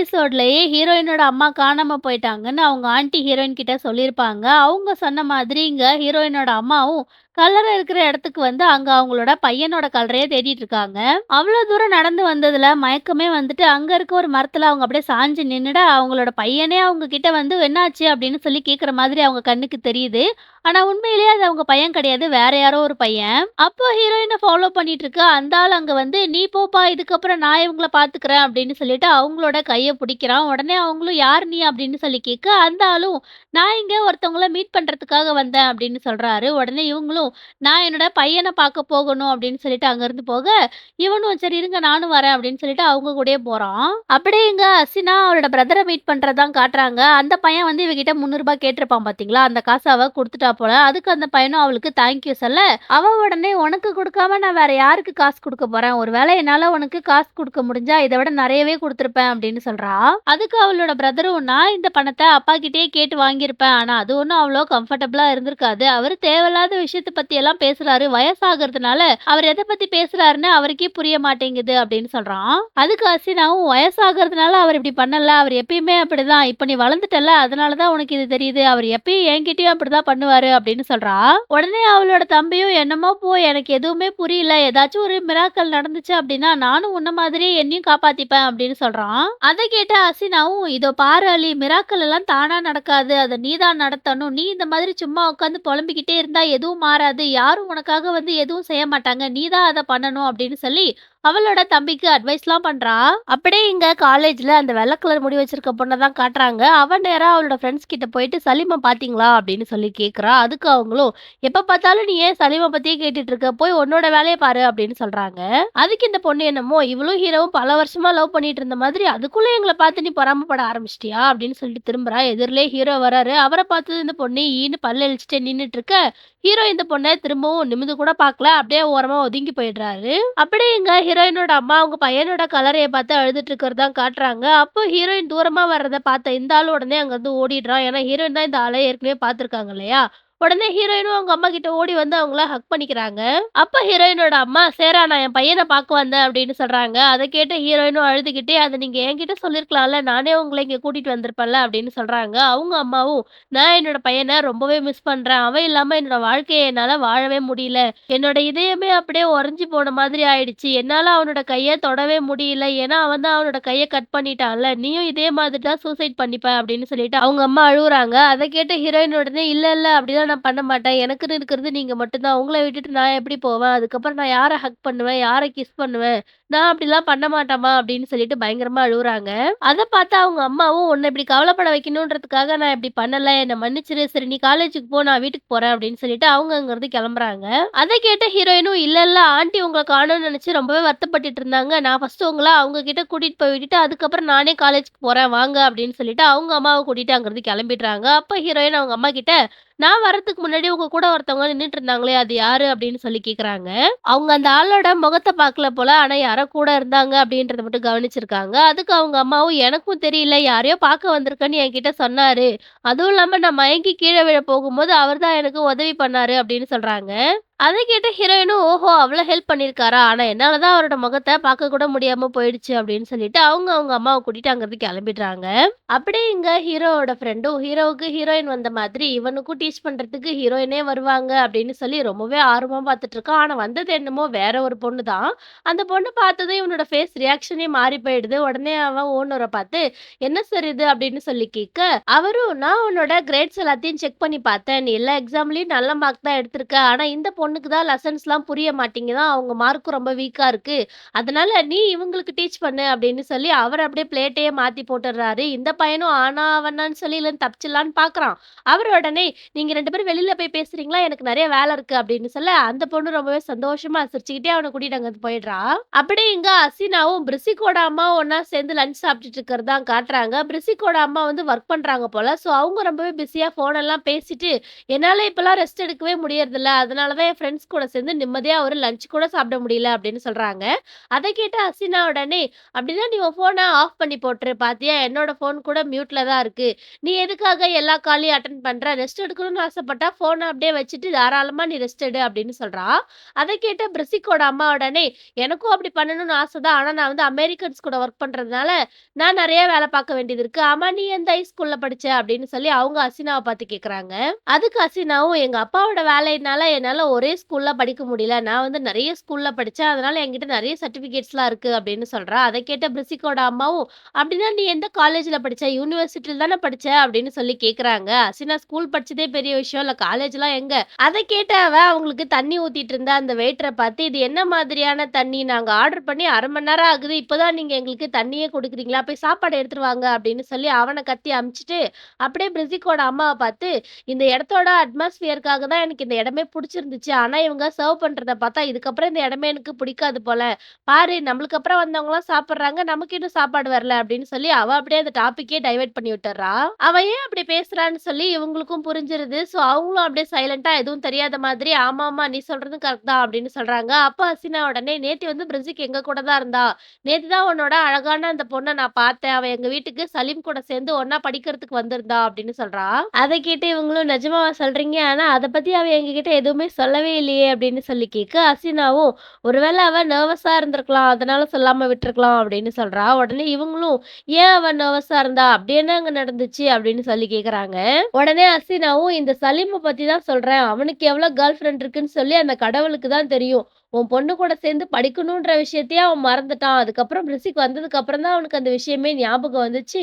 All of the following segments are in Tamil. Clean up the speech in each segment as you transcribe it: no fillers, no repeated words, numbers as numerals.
எபிசோட்லயே ஹீரோயினோட அம்மா காணாம போயிட்டாங்கன்னு அவங்க ஆன்டி ஹீரோயின் கிட்ட சொல்லியிருப்பாங்க. அவங்க சொன்ன மாதிரி இங்க ஹீரோயினோட அம்மாவும் கல்லறை இருக்கிற இடத்துக்கு வந்து அங்க அவங்களோட பையனோட கல்லறைய தேடிட்டு இருக்காங்க. அவ்ளோ தூரம் நடந்து வந்ததுல மயக்கமே வந்துட்டு அங்க இருக்க ஒரு மரத்துல அவங்க அப்படியே சாஞ்சு நின்னுட, அவங்களோட பையனே அவங்க கிட்ட வந்து என்னாச்சு அப்படின்னு சொல்லி கேட்கிற மாதிரி அவங்க கண்ணுக்கு தெரியுது. ஆனா உண்மையிலேயே அது அவங்க பையன் கிடையாது. வேற யாரோ ஒரு பையன். அப்போ ஹீரோயின ஃபாலோ பண்ணிட்டு இருக்க அந்த ஆள் அங்க வந்து, "நீ போப்பா, இதுக்கப்புறம் நான் இவங்கள பார்த்துக்கிறேன்" அப்படின்னு சொல்லிட்டு அவங்களோட கைய புடிக்கிறான். உடனே அவங்களும், "யார் நீ?" அப்படின்னு சொல்லி கேட்க, அந்த ஆளும், "நான் இங்க ஒருத்தவங்கள மீட் பண்றதுக்காக வந்தேன்" அப்படின்னு சொல்றாரு. உடனே இவங்களும், "நான் என்னோட பையன பார்க்க போகணும்" அப்படின்னு சொல்லிட்டு அங்கருந்து போக, இவனும், "சரி இருங்க நானும் வரேன்" அப்படின்னு சொல்லிட்டு அவங்க கூடயே போறான். அப்படியே இங்க அசினா அவளோட பிரதர மீட் பண்றதுதான் காட்டுறாங்க. அந்த பையன் வந்து இவகிட்ட ரூ. 300 கேட்டிருப்பான் பாத்தீங்களா? அந்த காச அவ குடுத்துட்டா போல. அதுக்கு அந்த பையனும் அவளுக்கு தேங்க் யூ சொல்ல, அவ உடனே உனக்கு குடுக்காம நான் வேற யாருக்கு காசு குடுக்க போறேன்? ஒரு வேளை என்னால உனக்கு காசு குடுக்க முடிஞ்சா இத விட நெறையவே குடுத்துருப்பேன் அப்படின்னு சொல்றா. அதுக்கு அவளோட பிரதரும், நான் இந்த பணத்த அப்பா கிட்டயே கேட்டு வாங்கியிருப்பேன். ஆனா அது ஒண்ணும் அவ்ளோ கம்ஃபர்டபுளா இருந்திருக்காது. அவரு தேவையில்லாத விஷயத்த பத்தி எல்லாம் பேசுறாரு. வயசாகுறதுனால அவர் எத பத்தி பேசுறாருன்னு அவருக்கே புரிய மாட்டேங்குது அப்படின்னு சொல்றான். அதுக்கு ஹசீனாவும், வயசாகுறதுனால அவர் இப்படி பண்ணல. அவர் எப்பயுமே அப்படிதான். இப்ப நீ வளர்ந்துட்டல்ல, அதனால தான் உனக்கு இது தெரியுது. அவர் எப்பயும் என்கிட்டயும் அப்படிதான் பண்ணுவாரு அப்படின்னு சொல்றா. உடனே அவளோட தம்பியும், என்னமோ போ, எனக்கு எதுவுமே புரியல. ஏதாச்சும் ஒரு மிராக்கிள் நடந்துச்சு அப்படின்னா, நானும் உன்ன மாதிரியே என்னையும் காப்பாத்திப்பேன் அப்படின்னு சொல்றான். அத கேட்ட ஹசீனாவும், இதோ பாரு அலி, மிராக்கிள் எல்லாம் தானா நடக்காது. அத நீ தான் நடத்தணும். நீ இந்த மாதிரி சும்மா உட்காந்து புலம்பிக்கிட்டே இருந்தா எதுவும் மாறாது. யாரும் உனக்காக வந்து எதுவும் செய்ய மாட்டாங்க. நீ தான் அத பண்ணணும் அப்படின்னு சொல்லி அவளோட தம்பிக்கு அட்வைஸ்லாம் பண்றா. அப்படியே இங்க காலேஜ்ல அந்த வெள்ள கலர் முடி வச்சிருக்க பொண்ண தான் காட்டுறாங்க. அவ நேரா அவளோட ஃப்ரெண்ட்ஸ் கிட்ட போயிட்டு, "சலீம பாத்தீங்களா?" அப்படின்னு சொல்லி கேட்கிறா. அதுக்கு அவங்களும், "எப்ப பார்த்தாலும் நீ ஏன் சலீம பத்தியே கேட்டுட்டு இருக்க? போய் உன்னோட வேலைய பாரு" அப்படின்னு சொல்றாங்க. அதுக்கு இந்த பொண்ணு என்னமோ, "இவளும் ஹீரோவும் பல வருஷமா லவ் பண்ணிட்டு இருந்த மாதிரி, அதுக்குள்ள எங்கள பார்த்து நீ பொறாமப்பட ஆரம்பிச்சிட்டியா?" அப்படின்னு சொல்லிட்டு திரும்புறா. எதிர்லயே ஹீரோ வராரு. அவர பார்த்ததும் இந்த பொண்ணு ஈன்னு பல்ல இளிச்சுட்டே நின்னுட்டு இருக்க, ஹீரோ இந்த பொண்ண திரும்பவும் நிமிந்து கூட பார்க்கல. அப்படியே ஓரமா ஒதுங்கி போயிடுறாரு. அப்படியே இங்க ஹீரோயினோட அம்மா அவங்க பையனோட கலரைய பார்த்து அழுதுட்டு இருக்கிறது தான் காட்டுறாங்க. அப்போ ஹீரோயின் தூரமா வர்றத பார்த்த இந்த ஆளு உடனே அங்கருந்து ஓடிடுறான். ஏன்னா ஹீரோயின் தான் இந்த ஆள ஏற்கனவே பார்த்துருக்காங்க இல்லையா? உடனே ஹீரோயினும் அவங்க அம்மா கிட்ட ஓடி வந்து அவங்கள ஹக் பண்ணிக்கிறாங்க. அப்ப ஹீரோயினோட அம்மா, "சேரா, நான் என் பையன பார்க்க வந்தேன்" அப்படின்னு சொல்றாங்க. அத கேட்ட ஹீரோயினும் அழுதுகிட்டே, "அத நீங்க என்கிட்ட சொல்லியிருக்கலாம்ல. நானே உங்கள இங்க கூட்டிட்டு வந்திருப்பேன்ல" அப்படின்னு சொல்றாங்க. அவங்க அம்மாவும், "நான் என்னோட பையன ரொம்பவே மிஸ் பண்றேன். அவன் இல்லாம என்னோட வாழ்க்கைய என்னால வாழவே முடியல. என்னோட இதயமே அப்படியே உறைஞ்சு போன மாதிரி ஆயிடுச்சு. என்னால அவனோட கைய தொடவே முடியல. ஏன்னா அவன் தான் அவனோட கைய கட் பண்ணிட்டான்ல. நீயும் இதே மாதிரி தான் சூசைட் பண்ணிப்ப" அப்படின்னு சொல்லிட்டு அவங்க அம்மா அழுவுறாங்க. அத கேட்ட ஹீரோயின் உடனே, "இல்ல, இல்ல அப்படிலாம் நான் பண்ண மாட்டேன். எனக்குன்னு இருக்கிறது நீங்க மட்டும் தான். உங்கள விட்டுட்டு நான் எப்படி போவேன்? அதுக்கப்புறம் நான் யார ஹக் பண்ணுவேன்? யார கிஸ் பண்ணுவேன்? நான் அப்படிலாம் பண்ண மாட்டேன்ம்மா" அப்படின்னு சொல்லிட்டு பயங்கரமா அழுவுறாங்க. அத பார்த்து அவங்க அம்மாவும், "உன்ன இப்படி கவலைப்பட வைக்கணுன்றதுக்காக நான் இப்படி பண்ணல. என்ன மன்னிச்சிரு. சரி நீ காலேஜுக்கு போ. நான் வீட்டுக்கு போறேன்" அப்படின்னு சொல்லிட்டு அவங்க அங்கருந்து கிளம்புறாங்க. அத கேட்ட ஹீரோயினும், "இல்ல, இல்ல ஆன்டி உங்கள காணோம்னு நெனச்சு ரொம்பவே வருத்தப்பட்டுட்டு இருந்தாங்க. நான் ஃபர்ஸ்ட்டு உங்கள அவங்க கிட்ட கூட்டிட்டு போய் விட்டுட்டு, அதுக்கப்புறம் நானே காலேஜுக்கு போறேன் வாங்க" அப்படின்னு சொல்லிட்டு அவங்க அம்மாவ கூட்டிட்டு அங்கருந்து கிளம்பிடுறாங்க. அப்ப ஹீரோயின் அவங்க அம்மா கிட்ட, "நான் வர்றதுக்கு முன்னாடி உங்க கூட ஒருத்தவங்க நின்னுட்டு இருந்தாங்களே, அது யாரு?" அப்படின்னு சொல்லி கேட்குறாங்க. அவங்க அந்த ஆளோட முகத்த பார்க்கல போல. ஆனா யாரோ கூட இருந்தாங்க அப்படின்றத மட்டும் கவனிச்சிருக்காங்க. அதுக்கு அவங்க அம்மாவும், "எனக்கும் தெரியல. யாரையோ பார்க்க வந்திருக்கேன்னு என்கிட்ட சொன்னாரு. அதுவும் இல்லாம நான் மயங்கி கீழ விழ போகும்போது அவர் தான் எனக்கு உதவி பண்ணாரு" அப்படின்னு சொல்றாங்க. அத கேட்ட ஹீரோயினும், "ஓஹோ! அவ்ளோ ஹெல்ப் பண்ணியிருக்காரா? ஆனா என்னால தான் அவரோட முகத்த பார்க்க கூட முடியாம போயிடுச்சு" அப்படின்னு சொல்லிட்டு அவங்க அம்மாவ கூட்டிட்டு அங்கருந்து கிளம்பிடுறாங்க. அப்படியே இங்க ஹீரோவோட ஃப்ரெண்டும் ஹீரோவுக்கு ஹீரோயின் வந்த மாதிரி இவனுக்கும் டீச் பண்றதுக்கு ஹீரோயினே வருவாங்க அப்படின்னு சொல்லி ரொம்பவே ஆர்வமா பார்த்துட்டு இருக்கான். ஆனா வந்தது என்னமோ வேற ஒரு பொண்ணு தான். அந்த பொண்ணு பார்த்ததும் இவனோட ஃபேஸ் ரியாக்ஷனே மாறி போயிடுது. உடனே அவன் ஓனர பார்த்து, "என்ன சார் இது?" அப்படின்னு சொல்லி கேட்க, அவரும், "நான் உன்னோட கிரேட்ஸ் எல்லாத்தையும் செக் பண்ணி பார்த்தேன். நீ எல்லா எக்ஸாம்லயும் நல்ல மார்க் தான் எடுத்திருக்க. ஆனா இந்த பொண்ணுக்கு தான் லெசன்ஸ்லாம் புரிய மாட்டேங்குதாம். அவங்க மார்க்கும் ரொம்ப வீக்கா இருக்கு. அதனால நீ இவங்களுக்கு டீச் பண்ணு" அப்படின்னு சொல்லி அவர அப்படியே பிளேட்டையே மாத்தி போட்டுடுறாரு. இந்த பையனும் ஆனா ஆவனான்னு சொல்லி இதுலருந்து தப்பிச்சிடலான்னு பார்க்குறான். அவரு உடனே, "நீங்க 2 பேரும் வெளியில போய் பேசுறீங்களா? எனக்கு நெறைய வேலை இருக்கு" அப்படின்னு சொல்ல, அந்த பொண்ணு ரொம்பவே சந்தோஷமா சிரிச்சுக்கிட்டே அவன கூட்டிட்டு அங்கருந்து போயிடுறா. அப்படியே இங்க அசினாவும் பிரிசிக்கோட அம்மாவும் ஒண்ணா சேர்ந்து லஞ்ச் சாப்பிட்டுட்டு இருக்கிறது தான் காட்டுறாங்க. பிரிசிக்கோட அம்மா வந்து ஒர்க் பண்றாங்க போல. ஸோ அவங்க ரொம்பவே பிஸியா ஃபோன் எல்லாம் பேசிட்டு, "என்னால இப்பலாம் ரெஸ்ட் எடுக்கவே முடியறதில்ல. அதனால தான் என் ஃப்ரெண்ட்ஸ் கூட சேர்ந்து நிம்மதியா ஒரு லஞ்ச் கூட சாப்பிட முடியல அப்படின்னு சொல்றாங்க. அத கேட்ட ஹசீனா உடனே, "அப்படின்னா நீ உன் ஃபோன ஆஃப் பண்ணி போட்டுரு. பாத்தியா என்னோட ஃபோன் கூட மியூட்ல தான் இருக்கு. நீ எதுக்காக எல்லா காலையும் அட்டெண்ட் பண்ற? ரெஸ்ட் எடுக்கணும்னு ஆசைப்பட்டா ஃபோன அப்படியே வச்சுட்டு தாராளமா நீ ரெஸ்ட் எடு" அப்படின்னு சொல்றா. அத கேட்ட பிரிசிக்கோட அம்மா உடனே, "எனக்கும் அப்படி பண்ணணும்னு ஆசை தான். ஆனா நான் வந்து அமெரிக்கன்ஸ் கூட ஒர்க் பண்றதுனால, நான் நெறைய வேலை பார்க்க வேண்டியது இருக்கு. ஆமா நீ எந்த ஹைஸ்கூல்ல படிச்ச?" அப்படின்னு சொல்லி அவங்க ஹசீனாவ பார்த்து கேட்குறாங்க. அதுக்கு ஹசீனாவும், "எங்க அப்பாவோட வேலையினால என்னால ஒரே ஸ்கூல்ல படிக்க முடியல. நான் வந்து நெறைய ஸ்கூல்ல படிச்சேன். அதனால என்கிட்ட நெறைய சர்டிஃபிகேட்ஸ்லாம் இருக்கு" அப்படின்னு சொல்றா. அத கேட்ட பிரிசிக்கோட அம்மாவும், "அப்படின்னா நீ எந்த காலேஜ்ல படிச்ச? யூனிவர்சிட்டில தானே படிச்ச?" அப்படின்னு சொல்லி கேட்குறாங்க. ஹசீனா ஸ்கூல் படிச்சதே பெரிய விஷயம் இல்ல. காலேஜ்லாம் எங்க? அத கேட்ட அவ அவங்களுக்கு தண்ணி ஊத்திட்டு இருந்த அந்த வெயிட்டர பார்த்து, "இது என்ன மாதிரியான தண்ணி? நாங்க ஆர்டர் பண்ணி 1/2 மணி நேரம் ஆகுது. இப்பதான் நீங்க எங்களுக்கு தண்ணியே குடுக்குறீங்களா? போய் சாப்பாடு எடுத்துட்டு வாங்க" அப்படின்னு சொல்லி அவன கத்தி அனுப்பிச்சுட்டு, அப்படியே பிரிசிக்கோட அம்மாவ பார்த்து, "இந்த இடத்தோட அட்மாஸ்பியர்க்காக தான் எனக்கு இந்த இடமே புடிச்சிருந்துச்சு. ஆனா இவங்க சர்வ் பண்றத பார்த்தா, இதுக்கப்புறம் இந்த இடமே எனக்கு பிடிக்காது போல. பாரு நம்மளுக்கு அப்புறம் வந்தவங்கலாம் சாப்பிடுறாங்க. நமக்கு இன்னும் சாப்பாடு வரல" அப்படின்னு சொல்லி அவ அப்படியே அந்த டாபிக்கே டைவர்ட் பண்ணி விட்டுர்றா. அவ ஏன் அப்படி பேசுறான்னு சொல்லி இவங்களுக்கும் புரிஞ்சிருது. ஸோ அவங்களும் அப்படியே சைலன்ட்டா எதுவும் தெரியாத மாதிரி, "ஆமாமா நீ சொல்றதும் கரெக்ட் தான்" அப்படின்னு சொல்றாங்க. அப்ப ஹசீனா உடனே, "நேத்து வந்து பிரிஜிக் எங்க கூட தான் இருந்தா. நேத்து தான் உன்னோட அழகான அந்த பொண்ண நான் பார்த்தேன். அவ எங்க வீட்டுக்கு சலீம் கூட சேர்ந்து ஒண்ணா படிக்கிறதுக்கு வந்திருந்தா" அப்படின்னு சொல்றா. அத கேட்டு இவங்களும், "நிஜமாவா சொல்றீங்க? ஆனா அத பத்தி அவ எங்ககிட்ட எதுவுமே சொல்லவே இல்லையே" அப்படின்னு சொல்லி கேட்க, ஹசீனாவும், "ஒருவேள அவ நர்வஸா இருந்திருக்கலாம். அதனால சொல்லாம விட்டுருக்கலாம்" அப்படின்னு சொல்றா. உடனே இவங்களும், "ஏன் அவ நர்வஸா இருந்தா? அப்படி என்ன அங்க நடந்துச்சு?" அப்படின்னு சொல்லி கேட்கறாங்க. உடனே ஹசீனாவும், "இந்த சலீம பத்தி தான் சொல்றேன். அவனுக்கு எவ்வளோ கேர்ள் ஃபிரெண்ட் இருக்குன்னு சொல்லி அந்த கடவுளுக்கு தான் தெரியும். உன் பொண்ணு கூட சேர்ந்து படிக்கணுன்ற விஷயத்தையே அவன் மறந்துட்டான். அதுக்கப்புறம் பிரிசிக் வந்ததுக்கு அப்புறம் தான் அவனுக்கு அந்த விஷயமே ஞாபகம் வந்துச்சு.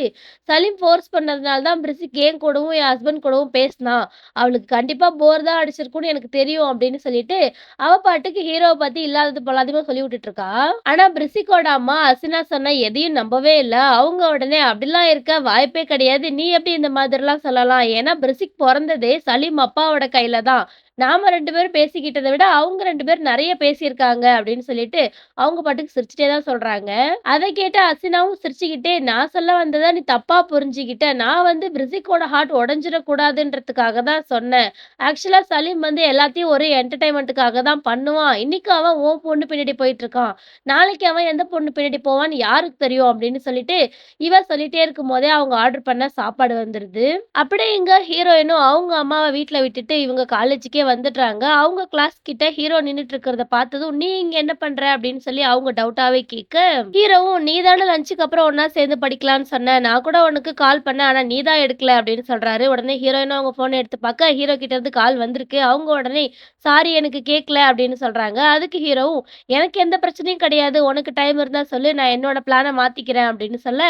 சலீம் ஃபோர்ஸ் பண்ணதுனால தான் பிரிசிக் என் கூடவும், என் ஹஸ்பண்ட் கூடவும் பேசினான். அவளுக்கு கண்டிப்பா போர் தான் அடிச்சிருக்கும்னு எனக்கு தெரியும்" அப்படின்னு சொல்லிட்டு, அவ பாட்டுக்கு ஹீரோவ பத்தி இல்லாதது பொல்லாததுமா சொல்லி விட்டுட்டு இருக்கா. ஆனா பிரிசிக்கோட அம்மா ஹசீனா சொன்ன எதையும் நம்பவே இல்ல. அவங்க உடனே, "அப்படிலாம் இருக்க வாய்ப்பே கிடையாது. நீ எப்படி இந்த மாதிரிலாம் சொல்லலாம்? ஏன்னா பிரிசிக் பொறந்ததே சலீம் அப்பாவோட கையில தான். நாம 2 பேரும் பேசிக்கிட்டத விட, அவங்க 2 பேரும் நெறைய பேசியிருக்காங்க" அப்படின்னு சொல்லிட்டு, அவங்க பாட்டுக்கு சிரிச்சுட்டே தான் சொல்றாங்க. அத கேட்ட ஹசீனாவும் சிரிச்சுக்கிட்டே, "நான் சொல்ல வந்தத நீ தப்பா புரிஞ்சுகிட்ட. நான் வந்து பிரிசிக்கோட ஹார்ட் உடைஞ்சிடக் கூடாதுன்றதுக்காக தான் சொன்னேன். ஆக்சுவலா சலீம் வந்து எல்லாத்தையும் ஒரு என்டர்டெயின்மென்ட்க்காக தான் பண்ணுவான். இன்னைக்கு அவன் உன் பொண்ணு பின்னாடி போயிட்டு இருக்கான். நாளைக்கு அவன் எந்த பொண்ணு பின்னாடி போவான்னு யாருக்கு தெரியும்?" அப்படின்னு சொல்லிட்டு, இவ சொல்லிட்டே இருக்கும்போதே அவங்க ஆர்டர் பண்ண சாப்பாடு வந்துருது. அப்படியே இங்க ஹீரோயினும் அவங்க அம்மாவ வீட்ல விட்டுட்டு இவங்க காலேஜுக்கே வந்துடுறாங்க. அவங்க கிளாஸ் கிட்ட ஹீரோ நின்னுட்டு இருக்கிறத பார்த்ததும், "நீ இங்க என்ன பண்ற?" அப்படின்னு சொல்லி அவங்க டவுட்டாவே கேட்க, ஹீரோவும், "நீ தானே லஞ்சுக்கு அப்புறம் ஒண்ணா சேர்ந்து படிக்கலான்னு சொன்ன. நான் கூட உனக்கு கால் பண்ணேன். ஆனா நீ தான் எடுக்கல" அப்படின்னு சொல்றாரு. உடனே ஹீரோயினும் அவங்க ஃபோன எடுத்து பார்க்க, ஹீரோ கிட்ட இருந்து கால் வந்திருக்கு. அவங்க உடனே, "சாரி எனக்கு கேட்கல" அப்படின்னு சொல்றாங்க. அதுக்கு ஹீரோவும், "எனக்கு எந்த பிரச்சனையும் கிடையாது. உனக்கு டைம் இருந்தா சொல்லு. நான் என்னோட பிளான மாத்திக்கிறேன்" அப்படின்னு சொல்ல,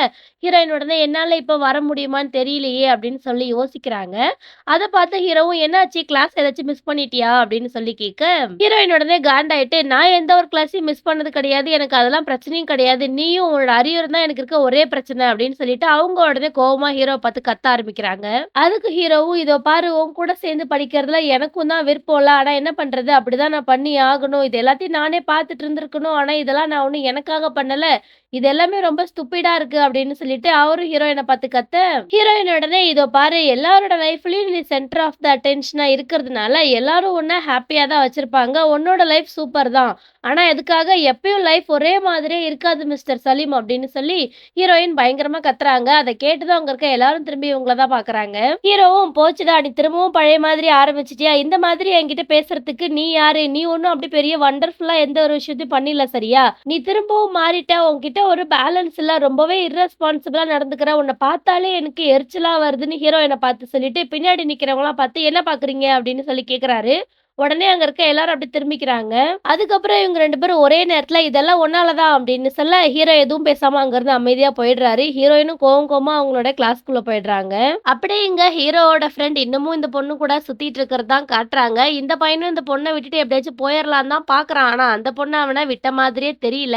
ஹீரோயின் உடனே, "என்னால இப்ப வர முடியுமான்னு தெரியலையே" அப்படின்னு சொல்லி யோசிக்கிறாங்க. அத பார்த்த ஹீரோவும், "என்னாச்சு கிளாஸ் ஏதாச்சும் மிஸ் பண்ணிட்டியா?" அப்படின்னு சொல்லி கேட்க, ஹீரோயின் உடனே காண்டாயிட்டு, "நான் எந்த ஒரு கிளாஸையும் மிஸ் பண்ணது கிடையாது. எனக்கு அதெல்லாம் பிரச்சனையும் கிடையாது. நீயும் உன்னோட அரியரும் தான் எனக்கு இருக்க ஒரே பிரச்சனை" அப்படின்னு சொல்லிட்டு அவங்க உடனே கோவமா ஹீரோவ பார்த்து கத்த ஆரம்பிக்கிறாங்க. அதுக்கு ஹீரோவும், "இதோ பாரு உன் கூட சேர்ந்து படிக்கிறதுல எனக்கும் தான் விருப்பம் இல்ல. ஆனா என்ன பண்றது? அப்படிதான் நான் பண்ணி ஆகணும். இது எல்லாத்தையும் நானே பார்த்துட்டு இருந்திருக்கணும். ஆனா இதெல்லாம் நான் ஒண்ணும் எனக்காக பண்ணல. இது எல்லாமே ரொம்ப ஸ்டூபிடா இருக்கு" அப்படின்னு சொல்லிட்டு அவரும் ஹீரோயின பார்த்து கத்த, ஹீரோயின் உடனே, "இதோ பாரு எல்லாரோட லைஃப்லயும் நீ சென்டர் ஆஃப் த அட்டென்ஷனா இருக்கிறதுனால எல்லாரும் உன்ன ஹாப்பியா தான் வச்சிருப்பாங்க. உன்னோட லைஃப் சூப்பர் தான். ஆனா இதுக்காக எப்பயும் லைஃப் ஒரே மாதிரியே இருக்காது மிஸ்டர் சலீம்" அப்படின்னு சொல்லி ஹீரோயின் பயங்கரமா கத்துறாங்க. அத கேட்டதும் அங்க இருக்க எல்லாரும் திரும்பி இவங்கள தான் பார்க்குறாங்க. ஹீரோவும், "போச்சுடா நீ திரும்பவும் பழைய மாதிரி ஆரம்பிச்சுட்டியா? இந்த மாதிரி என்கிட்ட பேசுறதுக்கு நீ யாரு? நீ ஒண்ணும் அப்படி பெரிய வண்டர்ஃபுல்லா எந்த ஒரு விஷயத்தையும் பண்ணல சரியா? நீ திரும்பவும் மாறிட்ட. உன்கிட்ட ஒரு பேலன்ஸ் இல்ல. ரொம்பவே இர்ரெஸ்பான்சிபிளா நடந்துக்கிற. உன்ன பார்த்தாலே எனக்கு எரிச்சலா வருதுன்னு" ஹீரோயின பார்த்து சொல்லிட்டு, பின்னாடி நிக்கிறவங்கலாம் பார்த்து, "என்ன பார்க்குறீங்க?" அப்படின்னு சொல்லி கேட்குறாரு. உடனே அங்க இருக்க எல்லாரும் அப்படி திரும்பிக்கிறாங்க. அதுக்கப்புறம் இவங்க 2 பேரும் ஒரே நேரத்துல, "இதெல்லாம் உன்னால தான்" அப்படின்னு சொல்ல, ஹீரோ எதுவும் பேசாம அங்கருந்து அமைதியா போயிடுறாரு. ஹீரோயினும் கோவம் கோவமா அவங்களோட கிளாஸ்க்குள்ள போயிடுறாங்க. அப்படியே இங்க ஹீரோவோட ஃப்ரெண்ட் இன்னமும் இந்த பொண்ணு கூட சுத்திட்டு இருக்கிறது தான் காட்டுறாங்க. இந்த பையனும் இந்த பொண்ண விட்டுட்டு எப்படியாச்சும் போயிரலான்னு தான் பார்க்குறான். ஆனா அந்த பொண்ணு அவன விட்ட மாதிரியே தெரியல.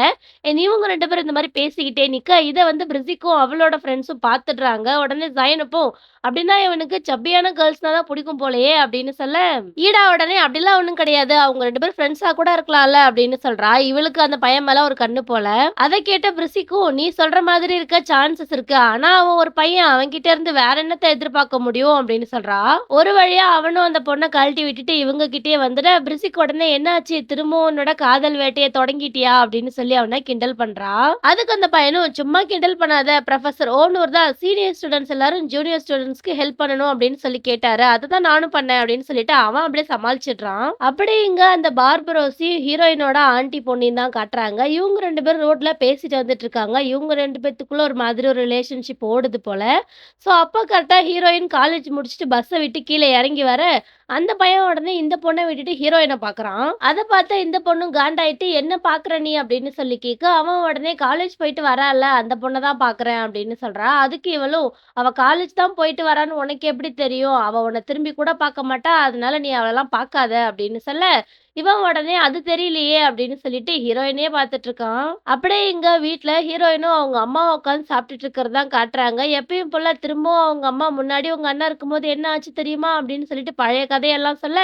இவங்க 2 பேரும் இந்த மாரி பேசிக்கிட்டே நிக்க, இத வந்து பிரிசிக்கும் அவளோட ஃப்ரெண்ட்ஸும் பார்த்துடுறாங்க. உடனே ஜயனப்பும், "அப்படின்னா இவனுக்கு சப்பியான கேர்ள்ஸ்னா தான் புடிக்கும் போலயே" அப்படின்னு சொல்ல, ஈடா உடனே அப்படிலாம் ஒண்ணும் கிடையாது. அவங்க 2 பேரும் ஃப்ரெண்ட்ஸா கூட இருக்கலாம்ல அப்படின்னு சொல்றா. இவளுக்கு அந்த பையன் மேல ஒரு கண்ணு போல. அத கேட்ட பிரிசிக்கும், "நீ சொல்ற மாதிரி இருக்க சான்சஸ் இருக்கு. ஆனா அவன் ஒரு பையன். அவன்கிட்ட இருந்து வேற என்னத்த எதிர்பார்க்க முடியும்?" அப்படின்னு சொல்றா. ஒரு வழியா அவனும் அந்த பொண்ண கழட்டி விட்டுட்டு இவங்க கிட்டயே வந்துட, பிரிசிக்கு உடனே "என்னாச்சு? திரும்பவும் உன்னோட காதல் வேட்டைய தொடங்கிட்டியா?" அப்படின்னு சொல்லி அவன கிண்டல் பண்றா. அதுக்கு அந்த பையனும், "சும்மா கிண்டல் பண்ணாத. புரொஃபசர் ஓனூர் தான் சீனியர் ஸ்டூடண்ட்ஸ் எல்லாரும் ஜூனியர் ஸ்டூடண்ட்ஸ்க்கு ஹெல்ப் பண்ணணும் அப்படின்னு சொல்லி கேட்டாரு. அததான் நானும் பண்ணேன்" அப்படின்னு சொல்லிட்டு அவன் அப்படியே சமாளிச்சுடுறான். அப்படியே இங்க அந்த பார்பரோசியும் ஹீரோயினோட ஆன்டி பொண்ணையும் தான் காட்டுறாங்க. இவங்க 2 பேரும் ரோட்ல பேசிட்டு வந்துட்டு இருக்காங்க. இவங்க 2 பேத்துக்குள்ள ஒரு மாதிரி ஒரு ரிலேஷன்ஷிப் ஓடுது போல. ஸோ அப்ப கரெக்ட்டா ஹீரோயின் காலேஜ் முடிச்சுட்டு பஸ்ஸ விட்டு கீழ இறங்கி வர, அந்த பையன் உடனே இந்த பொண்ண விட்டுட்டு ஹீரோயின பார்க்குறான். அத பார்த்த இந்த பொண்ணும் காண்டாயிட்டு, "என்ன பார்க்குற நீ?" அப்படின்னு சொல்லி கேட்க, அவன் உடனே "காலேஜ் போயிட்டு வரால்ல, அந்த பொண்ண தான் பார்க்குறேன்" அப்படின்னு சொல்றா. அதுக்கு இவளும், "அவ காலேஜ் தான் போயிட்டு வரான்னு உனக்கு எப்படி தெரியும்? அவ உன்ன திரும்பி கூட பார்க்க மாட்டா. அதனால நீ அவளலாம் பார்க்காத" அப்படின்னு சொல்ல, இவன் உடனே "அது தெரியலையே" அப்படின்னு சொல்லிட்டு ஹீரோயினயே பார்த்துட்டு இருக்கான். அப்படியே இங்க வீட்ல ஹீரோயினும் அவங்க அம்மாவும் உட்காந்து சாப்பிட்டுட்டு இருக்கிறது தான் காட்டுறாங்க. எப்பயும் போல திரும்பவும் அவங்க அம்மா முன்னாடி உங்க அண்ணன் இருக்கும்போது என்ன ஆச்சு தெரியுமா? அப்படின்னு சொல்லிட்டு பழைய கதையெல்லாம் சொல்ல,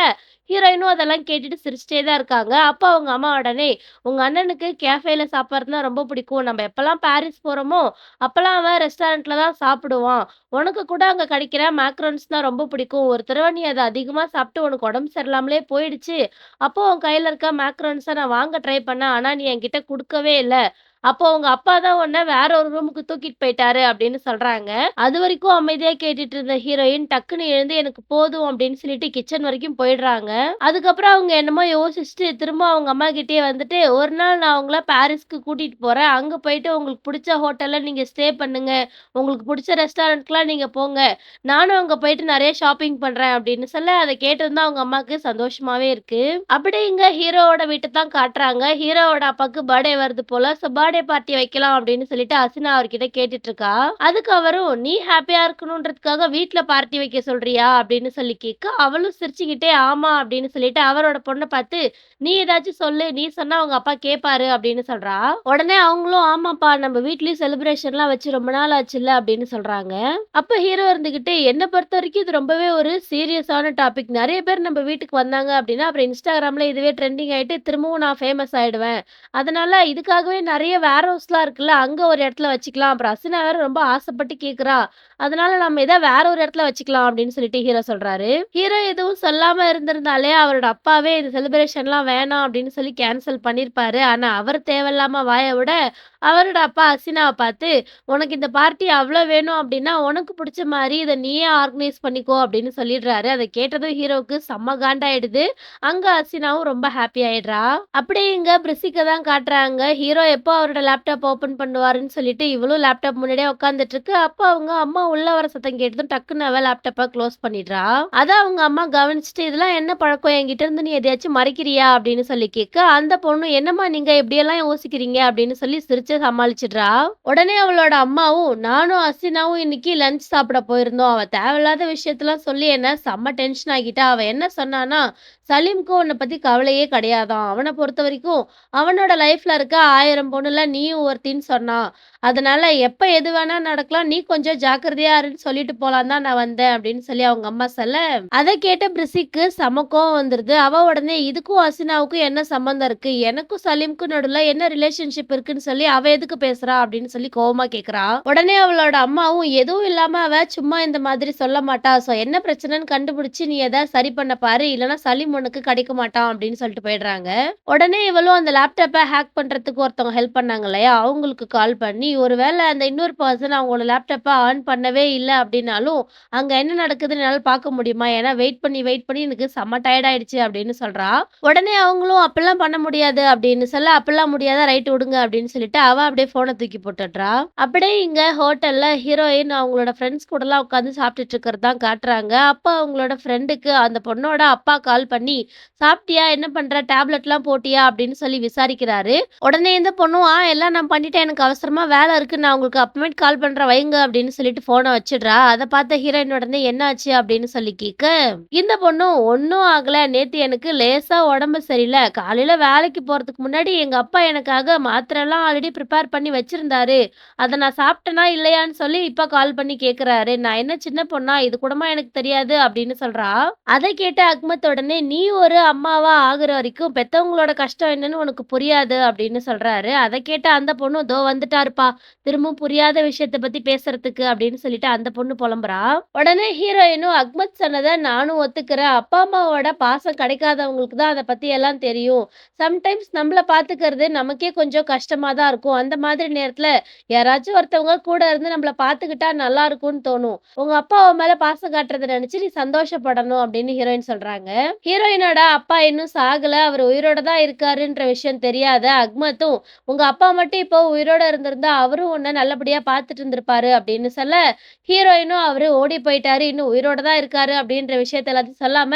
ஹீரோயினும் அதெல்லாம் கேட்டுட்டு சிரிச்சுட்டே தான் இருக்காங்க. அப்ப அவங்க அம்மா உடனே, "உங்க அண்ணனுக்கு கேஃபேல சாப்பிடுறதுனா ரொம்ப பிடிக்கும். நம்ம எப்பலாம் பாரிஸ் போறோமோ, அப்பலாம் அவன் ரெஸ்டாரண்ட்ல தான் சாப்பிடுவான். உனக்கு கூட அங்க கிடைக்கிற மேக்ரோன்ஸ் தான் ரொம்ப பிடிக்கும். ஒரு தடவ நீ அத அதிகமா சாப்பிட்டு உனக்கு உடம்பு சரியில்லாமலே போயிடுச்சு. அப்போ உன் கையில இருக்க மேக்ரோன்ஸ நான் வாங்க ட்ரை பண்ணேன். ஆனா நீ என்கிட்ட குடுக்கவே இல்ல. அப்போ உங்க அப்பா தான் உன்ன வேற ஒரு ரூமுக்கு தூக்கிட்டு போயிட்டாரு" அப்படின்னு சொல்றாங்க. அதுவரைக்கும் அமைதியா கேட்டுட்டு இருந்த ஹீரோயின் டக்குன்னு எழுந்து "எனக்கு போதும்" அப்படின்னு சொல்லிட்டு கிச்சன் வரைக்கும் போயிடுறாங்க. அதுக்கப்புறம் அவங்க என்னமோ யோசிச்சுட்டு திரும்ப அவங்க அம்மா கிட்டயே வந்துட்டு, "ஒரு நாள் நான் உங்கள பாரிஸ்க்கு கூட்டிட்டு போறேன். அங்க போயிட்டு உங்களுக்கு புடிச்ச ஹோட்டல்ல நீங்க ஸ்டே பண்ணுங்க. உங்களுக்கு புடிச்ச ரெஸ்டாரண்ட்க்குலாம் நீங்க போங்க. நானும் அங்க போயிட்டு நெறைய ஷாப்பிங் பண்றேன்" அப்படின்னு சொல்ல, அத கேட்டதும் தான் அவங்க அம்மாக்கு சந்தோஷமாவே இருக்கு. அப்படியே இங்க ஹீரோவோட வீட்ட தான் காட்டுறாங்க. ஹீரோவோட அப்பாக்கு பர்த்டே வருது போல. ஸோ பர்த்டே பார்ட்டி வைக்கலாம் அப்படின்னு சொல்லிட்டு ஹசீனா அவர்கிட்ட கேட்டுட்டு இருக்கா. அதுக்கு அவரும், "நீ ஹேப்பியா இருக்கணுன்றதுக்காக வீட்ல பார்ட்டி வைக்க சொல்றியா?" அப்படின்னு சொல்லி கேட்க, அவளும் சிரிச்சுக்கிட்டே ஆமா அப்படின்னு சொல்லிட்டு அவரோட பொண்ண பார்த்து, "நீ ஏதாச்சும் சொல்லு. நீ சொன்னா உங்க அப்பா கேட்பாரு" அப்படின்னு சொல்றா. உடனே அவங்களும், "ஆமாப்பா நம்ம வீட்லயும் செலிப்ரேஷன்லாம் வச்சு ரொம்ப நாள் ஆச்சுல்ல" அப்படின்னு சொல்றாங்க. அப்ப ஹீரோ இருந்துகிட்டு, "என்ன பொறுத்தவரைக்கும் இது ரொம்பவே ஒரு சீரியஸான டாபிக். நெறைய பேர் நம்ம வீட்டுக்கு வந்தாங்க அப்படின்னா, அப்புறம் Instagramல இதுவே ட்ரெண்டிங் ஆயிட்டு திரும்பவும் நான் ஃபேமஸ் ஆயிடுவேன். அதனால இதுக்காகவே நெறைய வேர் ஹவுஸ்லாம் இருக்குல்ல, அங்க ஒரு இடத்துல வச்சுக்கலாம். அப்புறம் அசினா வேற ரொம்ப ஆசைப்பட்டு கேட்கிறா. அதனால நம்ம இத வேற ஒரு இடத்துல வச்சுக்கலாம்" அப்படின்னு சொல்லிட்டு ஹீரோ சொல்றாரு. ஹீரோ எதுவும் சொல்லாம இருந்திருந்தாலே, அவரோட அப்பாவே இந்த செலிப்ரேஷன்லாம் வேணாம் அப்படின்னு சொல்லி கேன்சல் பண்ணியிருப்பாரு. ஆனா அவர் தேவையில்லாம வாய விட, அவரோட அப்பா ஹசீனாவ பார்த்து, "உனக்கு இந்த பார்ட்டி அவ்ளோ வேணும் அப்படின்னா, உனக்கு புடிச்ச மாரி இத நீயே ஆர்கனைஸ் பண்ணிக்கோ" அப்படின்னு சொல்லிடுறாரு. அத கேட்டதும் ஹீரோவுக்கு செம்ம காண்டாயிடுது. அங்க ஹசீனாவும் ரொம்ப ஹாப்பி ஆயிடுறா. அப்படியே இங்க பிரிசிக்க தான் காட்டுறாங்க. ஹீரோ எப்போ அவரோட லேப்டாப் ஓப்பன் பண்ணுவாருன்னு சொல்லிட்டு இவளும் லேப்டாப் முன்னாடியே உட்காந்துட்டு இருக்கு. அப்ப அவங்க அம்மா உள்ள வர சத்தம் கேட்டதும் டக்குன்னு அவ லேப்டாப்ப க்ளோஸ் பண்ணிடுறா. அத அவங்க அம்மா கவனிச்சுட்டு, "இதெல்லாம் என்ன பழக்கம்? என்கிட்ட இருந்து நீ எதையாச்சும் மறைக்கிறியா?" அப்படின்னு சொல்லி கேட்க, அந்த பொண்ணு, "என்னம்மா நீங்க இப்படியெல்லாம் யோசிக்கிறீங்க?" அப்படின்னு சொல்லி சிரிச்சு சமாளிச்சிடுறா. உடனே அவளோட அம்மாவும், "நானும் ஹசீனாவும் இன்னைக்கு லஞ்ச் சாப்பிட போயிருந்தோம். அவ தேவையில்லாத விஷயத்தலாம் சொல்லி என்ன செம்ம டென்ஷன் ஆக்கிட்டா. அவ என்ன சொன்னான்னா, சலீம்க்கு உன்ன பத்தி கவலையே கிடையாதாம். அவன பொறுத்தவரைக்கும் அவனோட லைஃப்ல இருக்க 1000 பொண்ணுல நீயும் ஒருத்தின்னு சொன்னான். அதனால எப்ப எது வேணா நடக்கலாம். நீ கொஞ்சம் ஜாக்கிரதையா இருன்னு சொல்லிட்டு போலான்னு தான் நான் வந்தேன்" அப்படின்னு சொல்லி அவங்க அம்மா சொல்ல, அத கேட்ட பிரிசிக்கு செம கோவம் வந்துருது. அவ உடனே, "இதுக்கும் ஹசீனாவுக்கும் என்ன சம்மந்தம் இருக்கு? எனக்கும் சலீம்க்கும் நடுவுல என்ன ரிலேஷன்ஷிப் இருக்குன்னு சொல்லி அவ எதுக்கு பேசுறா?" அப்படின்னு சொல்லி கோவமா கேட்கிறா. உடனே அவளோட அம்மாவும், "எதுவும் இல்லாம அவ சும்மா இந்த மாதிரி சொல்ல மாட்டா. சோ என்ன பிரச்சனைன்னு கண்டுபிடிச்சு நீ எதாவது சரி பண்ண பாரு. இல்லன்னா சலீம் உனக்கு கிடைக்க மாட்டான்" அப்படின்னு சொல்லிட்டு போயிடுறாங்க. உடனே இவளும் அந்த லேப்டாப்ப ஹேக் பண்றதுக்கு ஒருத்தவங்க ஹெல்ப் பண்ணாங்க இல்லையா? அவங்களுக்கு கால் பண்ணி, ஒருவேள அந்த இன்னொரு பெர்சன் அவங்களோட லேப்டாப்ப ஆன் பண்ணவே இல்ல அப்படின்னாலும், அங்க என்ன நடக்குதுன்னு என்னால பார்க்க முடியுமா? ஏன்னா வெயிட் பண்ணி எனக்கு செம்ம டயர்ட் ஆயிடுச்சு அப்படின்னு சொல்றா. உடனே அவங்களும், "அப்படிலாம் பண்ண முடியாது" அப்படின்னு சொல்ல, "அப்படிலாம் முடியாதா? ரைட் விடுங்க" அப்படின்னு சொல்லிட்டு அவ அப்படியே ஃபோன தூக்கி போட்டுடுறா. அப்படியே இங்க ஹோட்டல்ல ஹீரோயின் அவங்களோட ஃப்ரெண்ட்ஸ் கூடலாம் உட்காந்து சாப்பிட்டுட்டு இருக்கிறது தான் காட்டுறாங்க. அப்ப அவங்களோட ஃப்ரெண்டுக்கு அந்த பொண்ணோட அப்பா கால் பண்ணி, "சாப்பிட்டியா? என்ன பண்ற? டேப்லெட்லாம் போட்டியா?" அப்படின்னு சொல்லி விசாரிக்கிறாரு. உடனே இந்த பொண்ணும், எல்லாம் நான் பண்ணிட்டேன். எனக்கு அவசரமா வேலை இருக்கு. நான் உங்களுக்கு அப்புறமேட்டு கால் பண்றேன் வைங்க" அப்படின்னு சொல்லிட்டு ஃபோன வச்சுடுறா. அத பார்த்த ஹீரோயின் உடனே என்னாச்சு அப்படின்னு சொல்லி கேட்க, இந்த பொண்ணும், "ஒண்ணும் ஆகல. நேத்து எனக்கு லேசா உடம்பு சரியில்ல. காலையில வேலைக்கு போறதுக்கு முன்னாடி எங்க அப்பா எனக்காக மாத்திரைலாம் ஆல்ரெடி ப்ரிப்பேர் பண்ணி வச்சிருந்தாரு. அத நான் சாப்பிட்டேனா இல்லையான்னு சொல்லி இப்ப கால் பண்ணி கேட்குறாரு. நான் என்ன சின்ன பொண்ணா? இது கூடமா எனக்கு தெரியாது" அப்படின்னு சொல்றா. அத கேட்ட அக்மத் உடனே, நீ ஒரு அம்மாவா ஆகுற வரைக்கும் பெத்தவங்களோட கஷ்டம் என்னன்னு உனக்கு புரியாது அப்படின்னு சொல்றாரு. அத கேட்ட அந்த பொண்ணும், "தோ வந்துட்டாருப்பா. திரும்பவும் புரியாத விஷயத்த பத்தி பேசுறதுக்கு" அப்படின்னு சொல்லிட்டு அந்த பொண்ணு புலம்புறா. உடனே ஹீரோயினும், "அக்மத் சொன்னத நானும் ஒத்துக்கிறேன். அப்பா, அம்மாவோட பாசம் கிடைக்காதவங்களுக்கு தான் அத பத்தி எல்லாம் தெரியும். சம்டைம்ஸ் நம்மள பாத்துக்கிறது நமக்கே கொஞ்சம் கஷ்டமா தான் இருக்கும். அந்த மாதிரி நேரத்துல யாராச்சும் ஒருத்தவங்க கூட இருந்து நம்மள பாத்துக்கிட்டா நல்லா இருக்கும்னு தோணும். உங்க அப்பா உன் மேல பாசம் காட்டுறத நினைச்சு நீ சந்தோஷப்படணும்" அப்படின்னு ஹீரோயின் சொல்றாங்க. ஹீரோயினோட அப்பா இன்னும் சாகல. அவரு உயிரோட தான் இருக்காருன்ற விஷயம் தெரியாத அக்மத்தும், "உங்க அப்பா மட்டும் இப்போ உயிரோட இருந்திருந்தா, அவரும் உன்ன நல்லபடியா பார்த்துட்டு இருந்திருப்பாரு" அப்படின்னு சொல்ல, ஹீரோயினும் அவரு ஓடி போயிட்டாரு. இன்னும் உயிரோட தான் இருக்காரு அப்படின்ற விஷயத்த எல்லாத்தையும் சொல்லாம,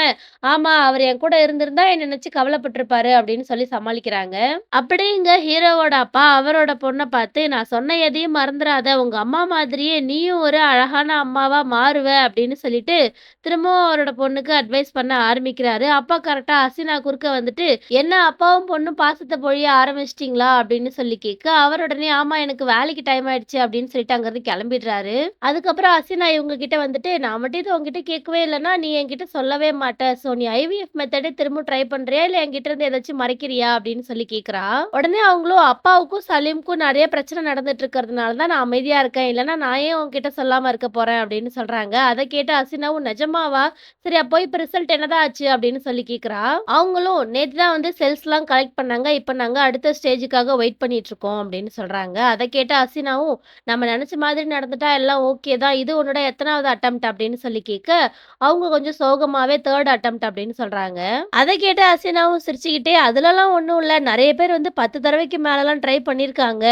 "ஆமா, அவரு என் கூட இருந்திருந்தா என்ன நினைச்சு கவலைப்பட்டுருப்பாரு" அப்படின்னு சொல்லி சமாளிக்கிறாங்க. அப்படிங்க ஹீரோவோட அப்பா அவரோட பொண்ண பார்த்து, "நான் சொன்ன எதையும் மறந்துறாத. உங்க அம்மா மாதிரியே நீயும் ஒரு அழகான அம்மாவா மாறுவ" அப்படின்னு சொல்லிட்டு, திரும்பவும் அவரோட பொண்ணுக்கு அட்வைஸ் பண்ண ஆரம்பிக்கிறாரு. அப்பா கரெக்ட்டா ஹசீனா குறுக்க வந்துட்டு, "என்ன அப்பாவும் பொண்ணும் பாசத்த பொழிய ஆரம்பிச்சுட்டீங்களா?" அப்படின்னு சொல்லி கேட்க, அவர் உடனே, "ஆமா, எனக்கு வேலைக்கு டைம் ஆயிடுச்சு" அப்படின்னு சொல்லிட்டு அங்கருந்து கிளம்பிடுறாரு. அதுக்கப்புறம் ஹசீனா இவங்க கிட்ட வந்துட்டு, "நான் மட்டும் இத உன்கிட்ட கேட்கவே இல்லன்னா, நீ என்கிட்ட சொல்லவே மாட்ட. ஸோ நீ ஐவிஎஃப் மெத்தடே திரும்ப ட்ரை பண்றியா? இல்ல என்கிட்ட இருந்து ஏதாச்சும் மறைக்கிறியா?" அப்படின்னு சொல்லி கேட்கிறா. உடனே அவங்களும், "அப்பாவுக்கும் சலீம்க்கும் நெறைய பிரச்சனை நடந்துட்டு இருக்கிறதுனால தான் நான் அமைதியா இருக்கேன். இல்லன்னா நான் ஏன் உன்கிட்ட சொல்லாம இருக்க போறேன்" அப்படின்னு சொல்றாங்க. அத கேட்ட ஹசீனாவும், "நிஜமாவா? சரி அப்போ இப்ப ரிசல்ட் என்னதான் ஆச்சு?" அப்படின்னு சொல்லி கேட்கிறா. அவங்களும், "நேத்து தான் வந்து செல்ஸ்லாம் கலெக்ட் பண்ணாங்க. இப்ப நாங்க அடுத்த ஸ்டேஜுக்காக வெயிட் பண்ணிட்டு இருக்கோம்" அப்படின்னு சொல்றாங்க. அத கேட்ட ஹசீனாவும், "நம்ம நெனச்ச மாதிரி நடந்துட்டா எல்லாம் ஓகே தான். இது உன்னோட எத்தனாவது அட்டெம்ப்ட்?" அப்படின்னு சொல்லி கேட்க, அவங்க கொஞ்சம் சோகமாவே 3 அட்டெம்ப்ட் அப்படின்னு சொல்றாங்க. அத கேட்ட ஹசீனாவும் சிரிச்சுக்கிட்டே, "அதுலலாம் ஒண்ணும் இல்ல. நெறைய பேர் வந்து 10 தடவைக்கு மேலலாம் ட்ரை பண்ணியிருக்காங்க.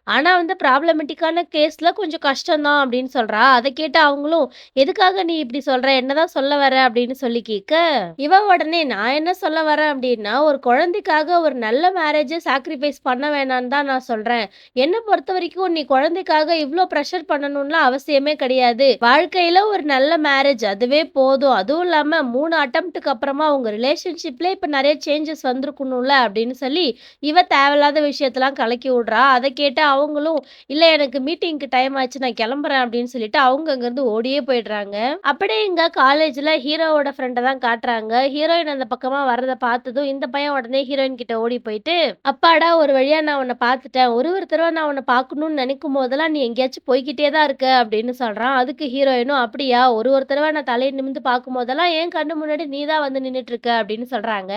ஆனா வந்து ப்ராப்ளமேட்டிக்கான கேஸ்ல கொஞ்சம் கஷ்டம் தான்" அப்படின்னு சொல்றா. அத கேட்டு அவங்களும், "எதுக்காக நீ இப்படி சொல்ற? என்னதான் சொல்ல வர?" அப்படின்னு சொல்லி கேட்க, இவ உடனே, "நான் என்ன சொல்ல வரேன் அப்படின்னா, ஒரு குழந்தைக்காக ஒரு நல்ல மேரேஜ சாக்ரிஃபைஸ் பண்ண வேணான்னு தான் நான் சொல்றேன். என்ன பொறுத்தவரைக்கும் நீ குழந்தைக்காக இவ்ளோ பிரஷர் பண்ணணும்லாம் அவசியமே கிடையாது. வாழ்க்கையில ஒரு நல்ல மேரேஜ் அதுவே போதும். அதுவும் இல்லாம 3 அட்டெம்ப்ட்க்கு அப்புறமா உங்க ரிலேஷன்ஷிப்ல இப்ப நெறைய சேஞ்சஸ் வந்திருக்கணும்ல" அப்படின்னு சொல்லி இவ தேவையில்லாத விஷயத்தலாம் கலக்கி விடுறா. அத கேட்டு அவங்களும், "இல்ல எனக்கு மீட்டிங்க்கு டைம் ஆச்சு. நான் கிளம்புறேன்" அப்படின்னு சொல்லிட்டு அவங்க அங்கருந்து ஓடியே போயிடுறாங்க. அப்படியே இங்க காலேஜ்ல ஹீரோவோட ஃப்ரெண்ட தான் காட்டுறாங்க. ஹீரோயின் அந்த பக்கமா வர்றத பார்த்ததும், இந்த பையன் உடனே ஹீரோயின் கிட்ட ஓடி போயிட்டு, "அப்பாடா! ஒரு வழியா நான் உன்ன பார்த்துட்டேன். ஒரு தடவ நான் உன்ன பார்க்கணும்னு நினைக்கும் போதெல்லாம் நீ எங்கேயாச்சும் போய்க்கிட்டே தான் இருக்க" அப்படின்னு சொல்றான். அதுக்கு ஹீரோயினும், "அப்படியா? ஒரு தடவ நான் தலைய நிமிர்ந்து பார்க்கும்போதெல்லாம் என் கண்ணு முன்னாடி நீ தான் வந்து நின்னுட்டு இருக்க" அப்படின்னு சொல்றாங்க.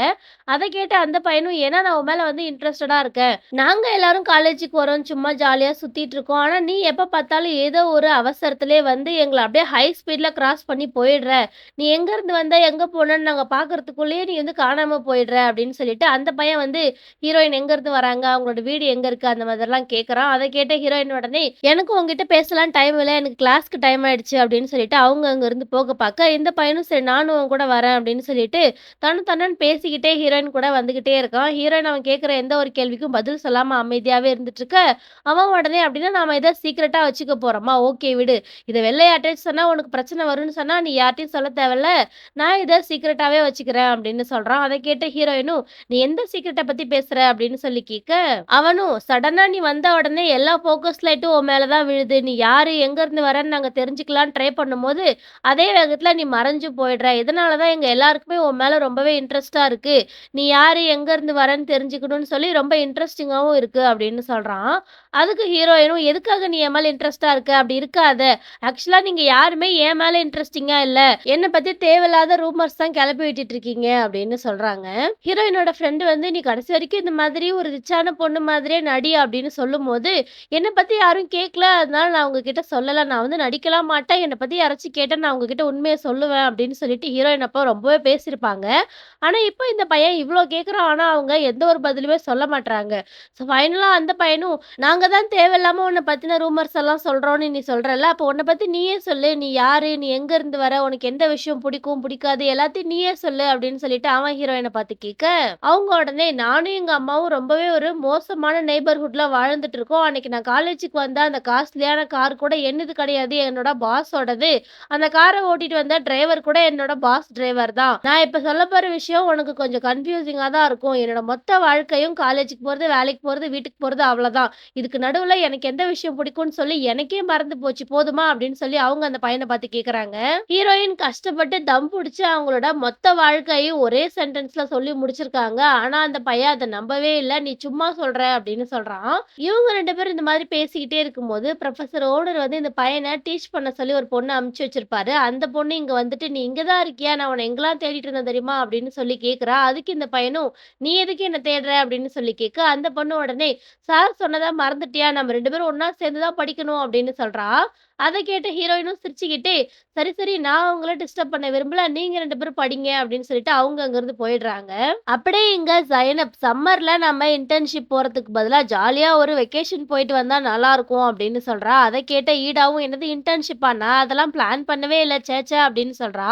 அத கேட்ட அந்த பையனும், "ஏன்னா நான் உன் மேல வந்து இன்ட்ரஸ்டடா இருக்கேன். நாங்க எல்லாரும் காலேஜுக்கு வரோம். சும்மா ஜாலியா சுத்திட்டு இருக்கோம். ஆனா நீ எப்ப பார்த்தாலும் ஏதோ ஒரு அவசரத்திலே வந்து எங்கள அப்படியே ஹை ஸ்பீட்ல கிராஸ் பண்ணி போயிடுற. நீ எங்கேருந்து வந்த? எங்க போனன்னு நாங்க பார்க்கறதுக்குள்ளயே நீ வந்து காணாம போயிடுற" அப்படின்னு சொல்லிட்டு அந்த பையன் வந்து ஹீரோயின் எங்கேருந்து வராங்க? அவங்களோட வீடு எங்க இருக்கு? அந்த மாதிரிலாம் கேட்கறான். அத கேட்ட ஹீரோயின் உடனே, "எனக்கும் உன்கிட்ட பேசலாம் டைம் இல்ல. எனக்கு கிளாஸ்க்கு டைம் ஆயிடுச்சு" அப்படின்னு சொல்லிட்டு அவங்க அங்கருந்து போக பார்க்க, இந்த பையனும், "சரி நானும் உன் கூட வரேன்" அப்படின்னு சொல்லிட்டு தன்னன்னு பேசிக்கிட்டே ஹீரோயின் கூட வந்துகிட்டே இருக்கான். ஹீரோயின் அவன் கேட்கிற எந்த ஒரு கேள்விக்கும் பதில் சொல்லாம அமைதியாவே இருந்துட்டு இருக்க, அவன் உடனே, "அப்படின்னா நாம இத சீக்ரெட்டா வச்சுக்க போறோமா? ஓகே விடு. இத வெளில யார்ட்டயாச்சும் சொன்னா உனக்கு பிரச்சனை வரும்னு சொன்னா, நீ யார்ட்டயும் சொல்ல தேவையில்ல. நான் இத சீக்ரெட்டாவே வச்சுக்கிறேன்" அப்படின்னு சொல்றான். அத கேட்ட ஹீரோயினும், "நீ எந்த சீக்ரெட்ட பத்தி பேசுற?" அப்படின்னு சொல்லி கேட்க, அவனும், "சடனா நீ வந்த உடனே எல்லா ஃபோக்கஸ் லைட்டும் உன் மேல தான் விழுது. நீ யாரு? எங்கேருந்து வரேன்னு நாங்க தெரிஞ்சுக்கலான்னு ட்ரை பண்ணும்போது, அதே வேகத்துல நீ மறைஞ்சு போயிடுற. இதனால தான் எங்க எல்லாருக்குமே உன் மேல ரொம்பவே இன்ட்ரெஸ்ட்டா இருக்கு. நீ யாரு? எங்கேருந்து வரேன்னு தெரிஞ்சுக்கணும்னு சொல்லி ரொம்ப இன்ட்ரெஸ்டிங்காவும் இருக்கு" அப்படின்னு சொல்றான். அதுக்கு ஹீரோயினும், "எதுக்காக நீ என் மேல இன்ட்ரெஸ்ட்டா இருக்க? அப்படி இருக்காத. ஆக்சுவலா நீங்க யாருமே என் மேல இன்ட்ரெஸ்டிங்கா இல்ல. என்ன பத்தி தேவையில்லாத ரூமர்ஸ் தான் கிளப்பி விட்டுட்டு இருக்கீங்க" அப்படின்னு சொல்றாங்க. ஹீரோயினோட ஃப்ரெண்ட் வந்து, "நீ கடைசி வரைக்கும் இந்த மாதிரி ஒரு ரிச்சான பொண்ணு மாதிரியே நடி" அப்படின்னு சொல்லும்போது, "என்ன பத்தி யாரும் கேட்கல. அதனால நான் உங்ககிட்ட சொல்லல. நான் வந்து நடிக்கலாம் மாட்டேன். என்ன பத்தி யாராச்சும் கேட்டா நான் உங்ககிட்ட உண்மைய சொல்லுவேன்" அப்படின்னு சொல்லிட்டு ஹீரோயின் அப்போ ரொம்பவே பேசியிருப்பாங்க. ஆனா, இப்போ இந்த பையன் இவ்ளோ கேட்குறான். ஆனா, அவங்க எந்த ஒரு பதிலுமே சொல்ல மாட்றாங்க. ஸோ ஃபைனலா அந்த பையனும், "நாங்க தான் தேவையில்லாம உன்ன பத்தின ரூமர்ஸ் எல்லாம் சொல்றோம்னு நீ சொல்றல்ல. அப்போ உன்ன பத்தி நீயே சொல்லு. நீ யாரு? நீ எங்கேருந்து வர? உனக்கு எந்த விஷயம் பிடிக்கும், பிடிக்காது எல்லாத்தையும் நீயே சொல்லு" அப்படின்னு சொல்லிட்டு அவன் ஹீரோயின பார்த்து கேட்க, அவங்க உடனே, "நானும் எங்க அம்மாவும் ரொம்பவே ஒரு மோசமான நெய்பர்ஹுட்ல வாழ்ந்துட்டு இருக்கோம். அன்னைக்கு நான் காலேஜுக்கு வந்த அந்த காஸ்ட்லியான கார் கூட என்னது கிடையாது. என்னோட பாஸோடது. அந்த கார ஓட்டிட்டு வந்த டிரைவர் கூட என்னோட பாஸ் டிரைவர் தான். நான் இப்ப சொல்லப் போற விஷயம் உனக்கு கொஞ்சம் கன்ஃப்யூசிங்கா தான் இருக்கும். என்னோட மொத்த வாழ்க்கையும் காலேஜுக்கு போறது, வேலைக்கு போறது, வீட்டுக்கு போறது அவ்வளதான். இதுக்கு நடுவுல எனக்கு எந்த விஷயம் பிடிக்கும்னு சொல்லி எனக்கே மறந்து போச்சு. போதுமா?" அப்படின்னு சொல்லி அவங்க அந்த பையன பார்த்து கேட்கறாங்க. ஹீரோயின் கஷ்டப்பட்டு தம் புடிச்சு அவங்களோட மொத்த வாழ்க்கை வாழ்க்கையும் ஒரே சென்டென்ஸ்ல சொல்லி முடிச்சிருக்காங்க. ஆனா, அந்த பையன் அத நம்பவே இல்ல. "நீ சும்மா சொல்ற" அப்படின்னு சொல்றான். இவங்க 2 பேரும் இந்த மாதிரி பேசிக்கிட்டே இருக்கும்போது, புரொஃபசர் ஓனர் வந்து இந்த பையன டீச் பண்ண சொல்லி ஒரு பொண்ண அனுப்பிச்சு வச்சிருப்பாரு. அந்த பொண்ணு இங்க வந்துட்டு, "நீ இங்க தான் இருக்கியா? நான் உன்ன எங்கலாம் தேடிட்டு இருந்தேன் தெரியுமா?" அப்படின்னு சொல்லி கேட்கிறா. அதுக்கு இந்த பையனும், "நீ எதுக்கு என்ன தேடுற?" அப்படின்னு சொல்லி கேட்க, அந்த பொண்ணு உடனே, "சார் சொன்னத மறந்துட்டியா? நம்ம 2 பேரும் ஒண்ணா சேர்ந்து தான் படிக்கணும்" அப்படின்னு சொல்றா. அத கேட்ட ஹீரோயினும் சிரிச்சுக்கிட்டே, "சரி, சரி நான் உங்கள டிஸ்டர்ப் பண்ண விரும்பல. நீங்க 2 பேரும் படிங்க" அப்படின்னு சொல்லிட்டு அவங்க அங்கருந்து போயிடுறாங்க. அப்படியே இங்க ஜைனப் சம்மர்ல நம்ம இன்டர்ன்ஷிப் போறதுக்கு பதிலா ஜாலியா ஒரு வெக்கேஷன் போயிட்டு வந்தா நல்லாருக்கும் அப்படின்னு சொல்றா. அத கேட்ட ஈடாவும், "என்னது இன்டர்ன்ஷிப்பா? நான் அதெல்லாம் பிளான் பண்ணவே இல்ல. ச்சே! ச்சே!" அப்படின்னு சொல்றா.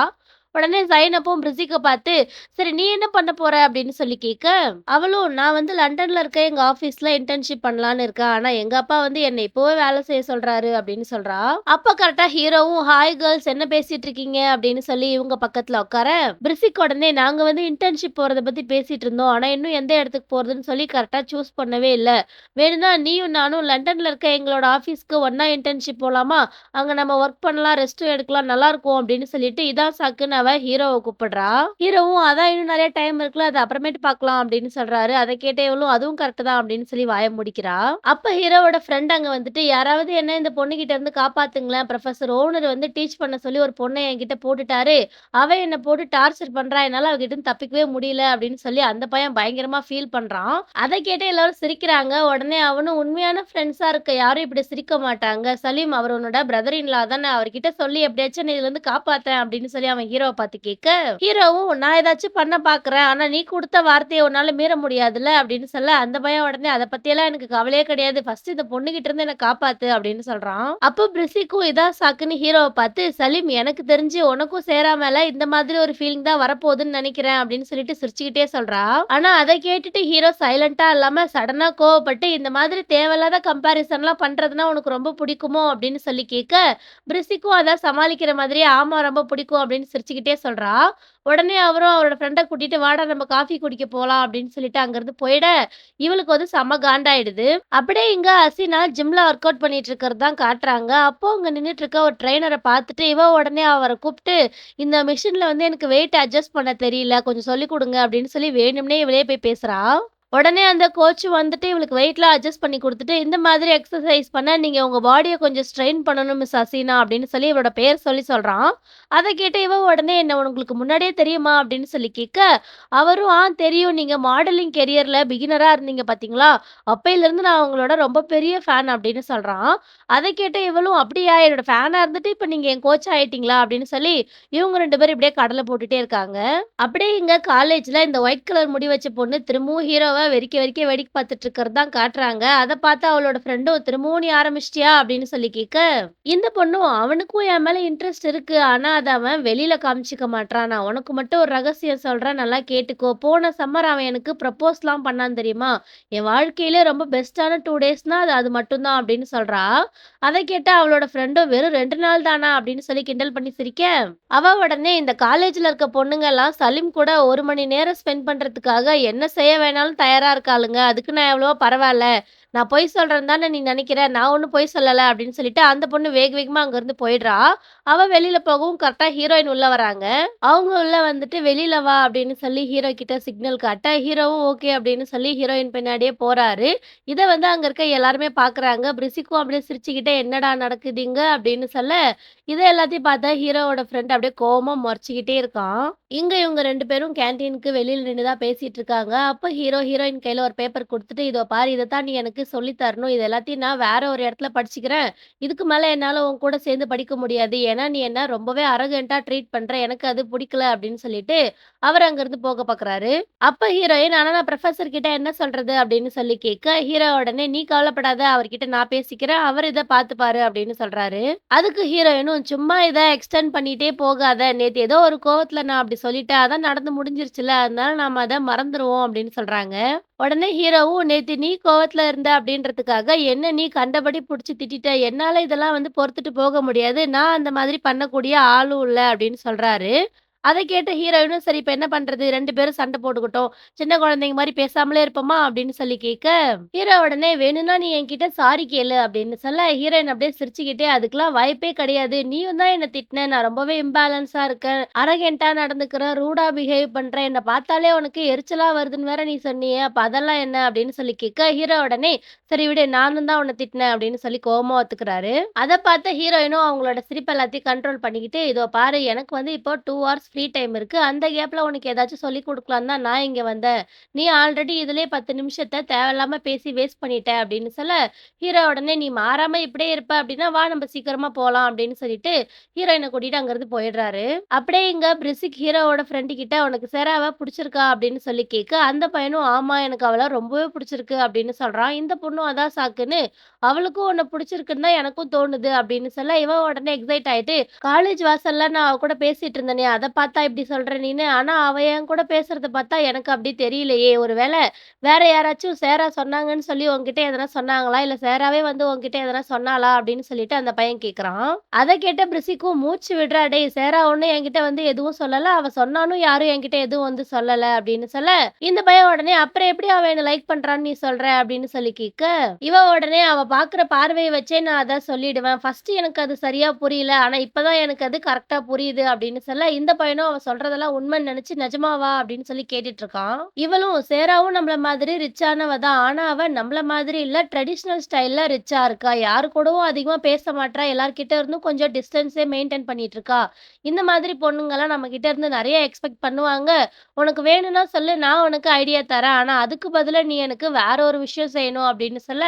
உடனே ஜைனப்பும் பிரிசிக்க பார்த்து, "சரி நீ என்ன பண்ண போற?" அப்படின்னு சொல்லி கேட்க, அவளும், "நான் வந்து லண்டன்ல இருக்க எங்க ஆஃபீஸ்ல இன்டர்ன்ஷிப் பண்ணலான்னு இருக்கேன். ஆனா எங்க அப்பா வந்து என்ன இப்பவே வேலை செய்ய சொல்றாரு" அப்படின்னு சொல்றா. அப்ப கரெக்ட்டா ஹீரோவும், "ஹாய் கேர்ல்ஸ் என்ன பேசிட்டு இருக்கீங்க?" அப்படின்னு சொல்லி இவங்க பக்கத்துல உட்கார, பிரிசிக் உடனே, "நாங்க வந்து இன்டர்ன்ஷிப் போறத பத்தி பேசிட்டு இருந்தோம். ஆனா இன்னும் எந்த இடத்துக்கு போறதுன்னு சொல்லி கரெக்ட்டா சூஸ் பண்ணவே இல்ல. வேணும்னா நீயும் நானும் லண்டன்ல இருக்க எங்களோட ஆஃபீஸ்க்கு ஒண்ணா இன்டர்ன்ஷிப் போலாமா? அங்க நம்ம ஒர்க் பண்ணலாம், ரெஸ்ட்டும் எடுக்கலாம், நல்லாருக்கும்" அப்படின்னு சொல்லிட்டு இதான் சாக்குன்னு அவ ஹீரோவ கூப்பிடுறா. ஹீரோவும், "அதான் இன்னும் நெறைய டைம் இருக்குல்ல, அது அப்புறமேட்டு பார்க்கலாம்" அப்படின்னு சொல்றாரு. அத கேட்ட இவளும், "அதுவும் கரெக்ட் தான்" அப்படின்னு சொல்லி வாய மூடிக்கிறா. அப்ப ஹீரோவோட ஃப்ரெண்ட் அங்க வந்துட்டு, "யாராவது என்ன இந்த பொண்ணுகிட்ட இருந்து காப்பாத்துங்களேன். புரொஃபசர் ஓனர் வந்து டீச் பண்ண சொல்லி ஒரு பொண்ண என்கிட்ட போட்டுட்டாரு. அவ என்ன போட்டு டார்ச்சர் பண்றா. என்னால அவகிட்ட இருந்து தப்பிக்கவே முடியல" அப்படின்னு சொல்லி அந்த பையன் பயங்கரமா ஃபீல் பண்றான். அத கேட்டு எல்லாரும் சிரிக்கிறாங்க. உடனே அவனும், "உண்மையான ஃப்ரெண்ட்ஸா இருக்க யாரும் இப்படி சிரிக்க மாட்டாங்க. சலீம் அவர் உன்னோட பிரதர் இன் லா தானே. அவர்கிட்ட சொல்லி எப்படியாச்சும் என்ன இதுலருந்து காப்பாத்தேன்" அப்படின்னு சொல்லி அவன் ஹீரோவ பார்த்து கேட்க, ஹீரோவும், "நான் ஏதாச்சும் பண்ண பார்க்குறேன். ஆனா நீ குடுத்த வார்த்தைய உன்னால மீற முடியாதுல்ல" அப்படின்னு சொல்ல, அந்த பையன் உடனே, "அத பத்தியெல்லாம் எனக்கு கவலையே கிடையாது. ஃபர்ஸ்ட் இந்த பொண்ணுகிட்ட இருந்து என்ன காப்பாத்து" அப்படின்னு சொல்றான். அப்போ பிரிசிக்கும் இதான் சாக்குன்னு ஹீரோவ பார்த்து, "சலீம் எனக்கு தெரிஞ்சு உனக்கும் சேராமல இந்த மாதிரி ஒரு ஃபீலிங் தான் வரப்போகுதுன்னு நெனைக்கிறேன்" அப்படின்னு சொல்லிட்டு சிரிச்சுக்கிட்டே சொல்றா. ஆனா அத கேட்டுட்டு ஹீரோ சைலன்ட்டா இல்லாம சடனா கோவப்பட்டு, "இந்த மாதிரி தேவையில்லாத கம்பேரிசன்லாம் பண்றதுன்னா உனக்கு ரொம்ப பிடிக்குமோ?" அப்படின்னு சொல்லி கேட்க, பிரிசிக்கும் அத சமாளிக்கிற மாதிரியே, "ஆமா ரொம்ப பிடிக்கும்" அப்படின்னு சிரிச்சுக்கிட்டே சொல்றா. உடனே அவரும் அவரோட ஃப்ரெண்ட கூட்டிட்டு, "வாடா நம்ம காஃபி குடிக்க போலாம்" அப்படின்னு சொல்லிட்டு அங்கருந்து போயிட, இவளுக்கு வந்து செம்ம காண்டாயிடுது. அப்படியே இங்க ஹசீனா ஜிம்ல ஒர்க் அவுட் பண்ணிட்டு இருக்கிறது தான் காட்டுறாங்க. அப்போ அங்க நின்னுட்டு இருக்க ஒரு ட்ரெய்னர பார்த்துட்டு, இவ உடனே அவர கூப்ட்டு, "இந்த மிஷின்ல வந்து எனக்கு வெயிட் அட்ஜஸ்ட் பண்ண தெரியல. கொஞ்சம் சொல்லிக் குடுங்க" அப்படின்னு சொல்லி வேணும்னே இவளே போய் பேசுறா. உடனே அந்த கோச் வந்துட்டு இவளுக்கு வெயிட்லாம் அட்ஜஸ்ட் பண்ணி குடுத்துட்டு, "இந்த மாதிரி எக்சர்சைஸ் பண்ண நீங்க உங்க பாடிய கொஞ்சம் ஸ்ட்ரெயின் பண்ணணும் மிஸ் ஹசீனா" அப்படின்னு சொல்லி இவளோட பேர் சொல்லி சொல்றான். அத கேட்டு இவ உடனே, "என்ன உங்களுக்கு முன்னாடியே தெரியுமா?" அப்படின்னு சொல்லி கேட்க, அவரும், "ஆ தெரியும். நீங்க மாடலிங் கெரியர்ல பிகினரா இருந்தீங்க பார்த்தீங்களா? அப்பைலருந்து நான் உங்களோட ரொம்ப பெரிய ஃபேன்" அப்படின்னு சொல்றான். அத கேட்ட இவளும், "அப்படியா? என்னோட ஃபேனா இருந்துட்டு இப்ப நீங்க என் கோச் ஆயிட்டீங்களா?" அப்படின்னு சொல்லி இவங்க 2 பேரும் இப்படியே கடல போட்டுட்டே இருக்காங்க. அப்படியே இங்க காலேஜ்ல இந்த ஒயிட் கலர் முடி வச்ச பொண்ணு திரும்பவும் ஹீரோவ வெறிக்க வெறிக்க வேடிக்கை பார்த்துட்டு இருக்கிறது தான் காட்டுறாங்க. அத பார்த்து அவளோட ஃப்ரெண்டும், "திரும்பவும் நீ ஆரம்பிச்சிட்டியா?" அப்படின்னு சொல்லி கேட்க, இந்த பொண்ணும், "அவனுக்கும் என் மேல இன்ட்ரெஸ்ட் இருக்கு. ஆனா அத அவன் வெளியில காமிச்சுக்க மாட்றான். நான் உனக்கு மட்டும் ஒரு ரகசியம் சொல்றேன். நல்லா கேட்டுக்கோ. போன சம்மர் அவன் எனக்கு ப்ரப்போஸ்லாம் பண்ணான் தெரியுமா? என் வாழ்க்கையிலே ரொம்ப பெஸ்ட்டான 2 டேஸ்னா அது அது மட்டும் தான்" அப்படின்னு சொல்றா. அத கேட்டு அவளோட ஃப்ரெண்டும், "வெறும் 2 நாள் தானா?" அப்படின்னு சொல்லி கிண்டல் பண்ணி சிரிக்க, அவ உடனே, "இந்த காலேஜ்ல இருக்க பொண்ணுங்கலாம் சலீம் கூட 1 மணி நேரம் ஸ்பெண்ட் பண்றதுக்காக என்ன செய்ய வேணாலும் தயாரா இருக்காளுங்க. அதுக்கு நான் எவ்வளவோ பரவால்ல. நான் பொய் சொல்றேன்னு தானே நீ நெனைக்கிற? நான் ஒண்ணும் பொய் சொல்லல" அப்படின்னு சொல்லிட்டு அந்த பொண்ணு வேக வேகமா அங்கருந்து போயிடுறா. அவ வெளியில போகவும் கரெக்ட்டா ஹீரோயின் உள்ள வராங்க. அவங்க உள்ள வந்துட்டு, "வெளியில வா" அப்படின்னு சொல்லி ஹீரோ கிட்ட சிக்னல் காட்ட, ஹீரோவும் ஓகே அப்படின்னு சொல்லி ஹீரோயின் பின்னாடியே போறாரு. இத வந்து அங்க இருக்க எல்லாருமே பார்க்குறாங்க. பிரிசிக்கும் அப்படியே சிரிச்சுக்கிட்டே, "என்னடா நடக்குது இங்க?" அப்படின்னு சொல்ல, இத எல்லாத்தையும் பார்த்தா ஹீரோவோட ஃப்ரெண்ட் அப்படியே கோவமா மொறச்சுக்கிட்டே இருக்கான். இங்க இவங்க 2 பேரும் கேன்டீனுக்கு வெளியில நின்னு தான் பேசிட்டு இருக்காங்க. அப்ப ஹீரோயின் கையில ஒரு பேப்பர் குடுத்துட்டு, "இதோ பாரு இதத்தான் நீ எனக்கு சொல்லி தரணும். இது எல்லாத்தையும் நான் வேற ஒரு இடத்துல படிச்சுக்கிறேன். இதுக்கு மேல என்னால உன் கூட சேர்ந்து படிக்க முடியாது. ஏன்னா நீ என்ன ரொம்பவே அரகன்ட்டா ட்ரீட் பண்ற. எனக்கு அது புடிக்கல" அப்படின்னு சொல்லிட்டு அவரு அங்கிருந்து போக பாக்குறாரு. அப்ப ஹீரோயின், "ஆனா நான் புரொஃபசர் கிட்ட என்ன சொல்றது?" அப்படின்னு சொல்லி கேட்க, ஹீரோ உடனே, "நீ கவலைப்படாத. அவர்கிட்ட நான் பேசிக்கிறேன். அவர் இத பார்த்துப்பாரு" அப்படின்னு சொல்றாரு. அதுக்கு ஹீரோயினும், "சும்மா இத எக்ஸ்டெண்ட் பண்ணிட்டே போகாத. நேத்து ஏதோ ஒரு கோவத்துல நான் அப்படி சொல்லிட்டேன். அதான் நடந்து முடிஞ்சிருச்சுல. அதனால நாம அத மறந்துருவோம்" அப்படின்னு சொல்றாங்க. உடனே ஹீரோவும், "நேத்து நீ கோவத்துல இருந்த அப்படின்றதுக்காக என்ன நீ கண்டபடி புடிச்சு திட்டிட்ட. என்னால இதெல்லாம் வந்து பொறுத்துட்டு போக முடியாது. நான் அந்த மாதிரி பண்ணக்கூடிய ஆளும் இல்ல" அப்படின்னு சொல்றாரு. அத கேட்ட ஹீரோயினும் சரி இப்ப என்ன பண்றது? 2 பேரும் சண்டை போட்டுக்கிட்டோம். சின்ன குழந்தைங்க மாரி பேசாமலே இருப்போமா? அப்படின்னு சொல்லி கேட்க, ஹீரோ உடனே வேணும்னா நீ என்கிட்ட சாரி கேளு அப்படின்னு சொல்ல, ஹீரோயின் அப்படியே சிரிச்சுக்கிட்டே அதுக்கெல்லாம் வாய்ப்பே கிடையாது. நீயும் தான் என்ன திட்டுன. நான் ரொம்பவே இம்பேலன்ஸா இருக்கேன். அரகென்ட்டா நடந்துக்கிறேன். ரூடா பிஹேவ் பண்றேன். என்ன பார்த்தாலே உனக்கு எரிச்சலா வருதுன்னு வேற நீ சொன்னியே. அப்ப அதெல்லாம் என்ன? அப்படின்னு சொல்லி கேட்க, ஹீரோ உடனே சரி விடு நானும் தான் உன்ன திட்டினேன் அப்படின்னு சொல்லி கோவமா ஒத்துக்கிறாரு. அத பார்த்த ஹீரோயினும் அவங்களோட சிரிப்பு எல்லாத்தையும் கண்ட்ரோல் பண்ணிக்கிட்டு, இதோ பாரு எனக்கு வந்து இப்போ 2 ஹார்ஸ் ஃப்ரீ டைம் இருக்கு. அந்த கேப்ல உனக்கு ஏதாச்சும் சொல்லிக் குடுக்கலான்னு தான் நான் இங்க வந்தேன். நீ ஆல்ரெடி இதுலயே 10 நிமிஷத்த தேவையில்லாம பேசி வேஸ்ட் பண்ணிட்ட அப்படின்னு சொல்ல, ஹீரோ உடனே நீ மாறாம இப்படியே இருப்ப அப்படின்னா வா நம்ம சீக்கிரமா போலாம் அப்படின்னு சொல்லிட்டு ஹீரோயின கூட்டிட்டு அங்கிருந்து போயிடுறாரு. அப்படியே இங்க பிரிசிக் ஹீரோவோட ஃப்ரெண்டு கிட்ட உனக்கு செராவ புடிச்சிருக்கா அப்படின்னு சொல்லி கேட்க, அந்த பையனும் ஆமா எனக்கு அவள ரொம்பவே புடிச்சிருக்கு அப்படின்னு சொல்றான். இந்த பொண்ணும் அதான் சாக்குன்னு அவளுக்கும் உன்ன புடிச்சிருக்குன்னு தான் எனக்கும் தோணுது அப்படின்னு சொல்ல, இவன் உடனே எக்ஸைட் ஆயிட்டு, காலேஜ் வாசல்ல நான் அவ கூட பேசிட்டு இருந்தேனே, அத பார்த்தா இப்படி சொல்ற நீனு? ஆனா அவ என் கூட பேசுறத பார்த்தா எனக்கு அப்படி தெரியலையே. ஒருவேள வேற யாராச்சும் சேரா சொன்னாங்கன்னு சொல்லி உன்கிட்ட எதனா சொன்னாங்களா? இல்ல சேராவே வந்து உன்கிட்ட எதனா சொன்னாளா? அப்படின்னு சொல்லிட்டு அந்த பையன் கேட்கறான். அத கேட்ட பிரிசிக்கும் மூச்சு விடுறா, டேய் சேரா ஒண்ணும் என்கிட்ட வந்து எதுவும் சொல்லல. அவ சொன்னானும் யாரும் என்கிட்ட எதுவும் வந்து சொல்லல அப்படின்னு சொல்ல, இந்த பையன் உடனே அப்புறம் எப்படி அவ என்ன லைக் பண்றான்னு நீ சொல்ற? அப்படின்னு சொல்லி கேட்க, இவ உடனே அவ பார்க்குற பார்வைய வச்சே நான் அத சொல்லிடுவேன். ஃபர்ஸ்ட் எனக்கு அது சரியா புரியல. ஆனா இப்ப தான் எனக்கு அது கரெக்ட்டா புரியுது அப்படின்னு சொல்ல, இந்த பையனும் அவ சொல்றதெல்லாம் உண்மைன்னு நெனச்சு நிஜமாவா? அப்படின்னு சொல்லி கேட்டுட்டு இருக்கான். இவளும் சேராவும் நம்மள மாதிரி ரிச்சானவ தான். ஆனா அவ நம்மள மாதிரி இல்ல. ட்ரெடிஷனல் ஸ்டைல்ல ரிச்சா இருக்கா. யாரு கூடவும் அதிகமா பேச மாட்றா. எல்லார்கிட்ட இருந்தும் கொஞ்சம் டிஸ்டன்ஸே மெயின்டெயின் பண்ணிட்டு இருக்கா. இந்த மாதிரி பொண்ணுங்கலாம் நம்ம கிட்ட இருந்து நெறைய எக்ஸ்பெக்ட் பண்ணுவாங்க. உனக்கு வேணும்னா சொல்லு, நான் உனக்கு ஐடியா தரேன். ஆனா அதுக்கு பதிலா நீ எனக்கு வேற ஒரு விஷயம் செய்யணும் அப்படின்னு சொல்ல,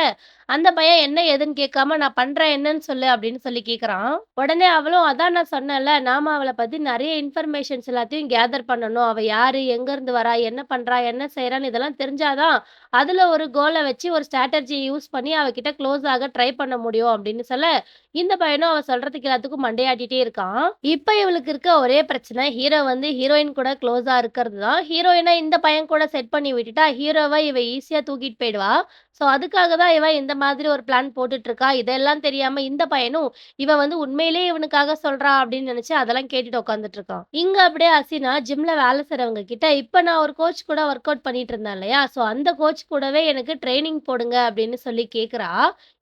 அந்த பையன் என்ன ஏதுன்னு கேட்காம, "நான் பண்றேன் என்னன்னு சொல்லு" அப்படின்னு சொல்லி கேட்கறான். உடனே அவளும், "அதான் நான் சொன்னேன்ல, நாம அவள பத்தி நெறைய இன்ஃபர்மேஷன்ஸ் எல்லாத்தையும் கேதர் பண்ணணும். அவ யாரு? எங்கருந்து வரா? என்ன பண்றா? என்ன செய்றான்னு இதெல்லாம் தெரிஞ்சா தான், அதுல ஒரு கோல வச்சு ஒரு ஸ்ட்ராட்டஜிய யூஸ் பண்ணி அவ கிட்ட க்ளோஸ் ஆக ட்ரை பண்ண முடியும்" அப்படின்னு சொல்ல, இந்த பையனும் அவ சொல்றதுக்கு எல்லாத்துக்கும் மண்டையாட்டிட்டே இருக்கான். இப்ப இவளுக்கு இருக்க ஒரே பிரச்சனை, ஹீரோ வந்து ஹீரோயின் கூட க்ளோஸா இருக்கிறது தான். ஹீரோயின இந்த பையன் கூட செட் பண்ணி விட்டுட்டா, ஹீரோவ இவ ஈஸியா தூக்கிட்டு போயிடுவா. ஸோ, அதுக்காக தான் இவ இந்த மாதிரி ஒரு பிளான் போட்டுட்ருக்கா. இதெல்லாம் தெரியாம இந்த பையனும், இவ வந்து உண்மையிலேயே இவனுக்காக சொல்றா அப்படின்னு நெனச்சு அதெல்லாம் கேட்டுட்டு உட்காந்துட்டுருக்கான். இங்க அப்படியே ஹசீனா ஜிம்ல வேலை செய்றவங்க கிட்ட, இப்ப நான் ஒரு கோச் கூட ஒர்க் அவுட் பண்ணிட்டு இருந்தேன் இல்லையா? ஸோ, அந்த கோச் கூடவே எனக்கு ட்ரெய்னிங் போடுங்க அப்படின்னு சொல்லி கேட்கிறா.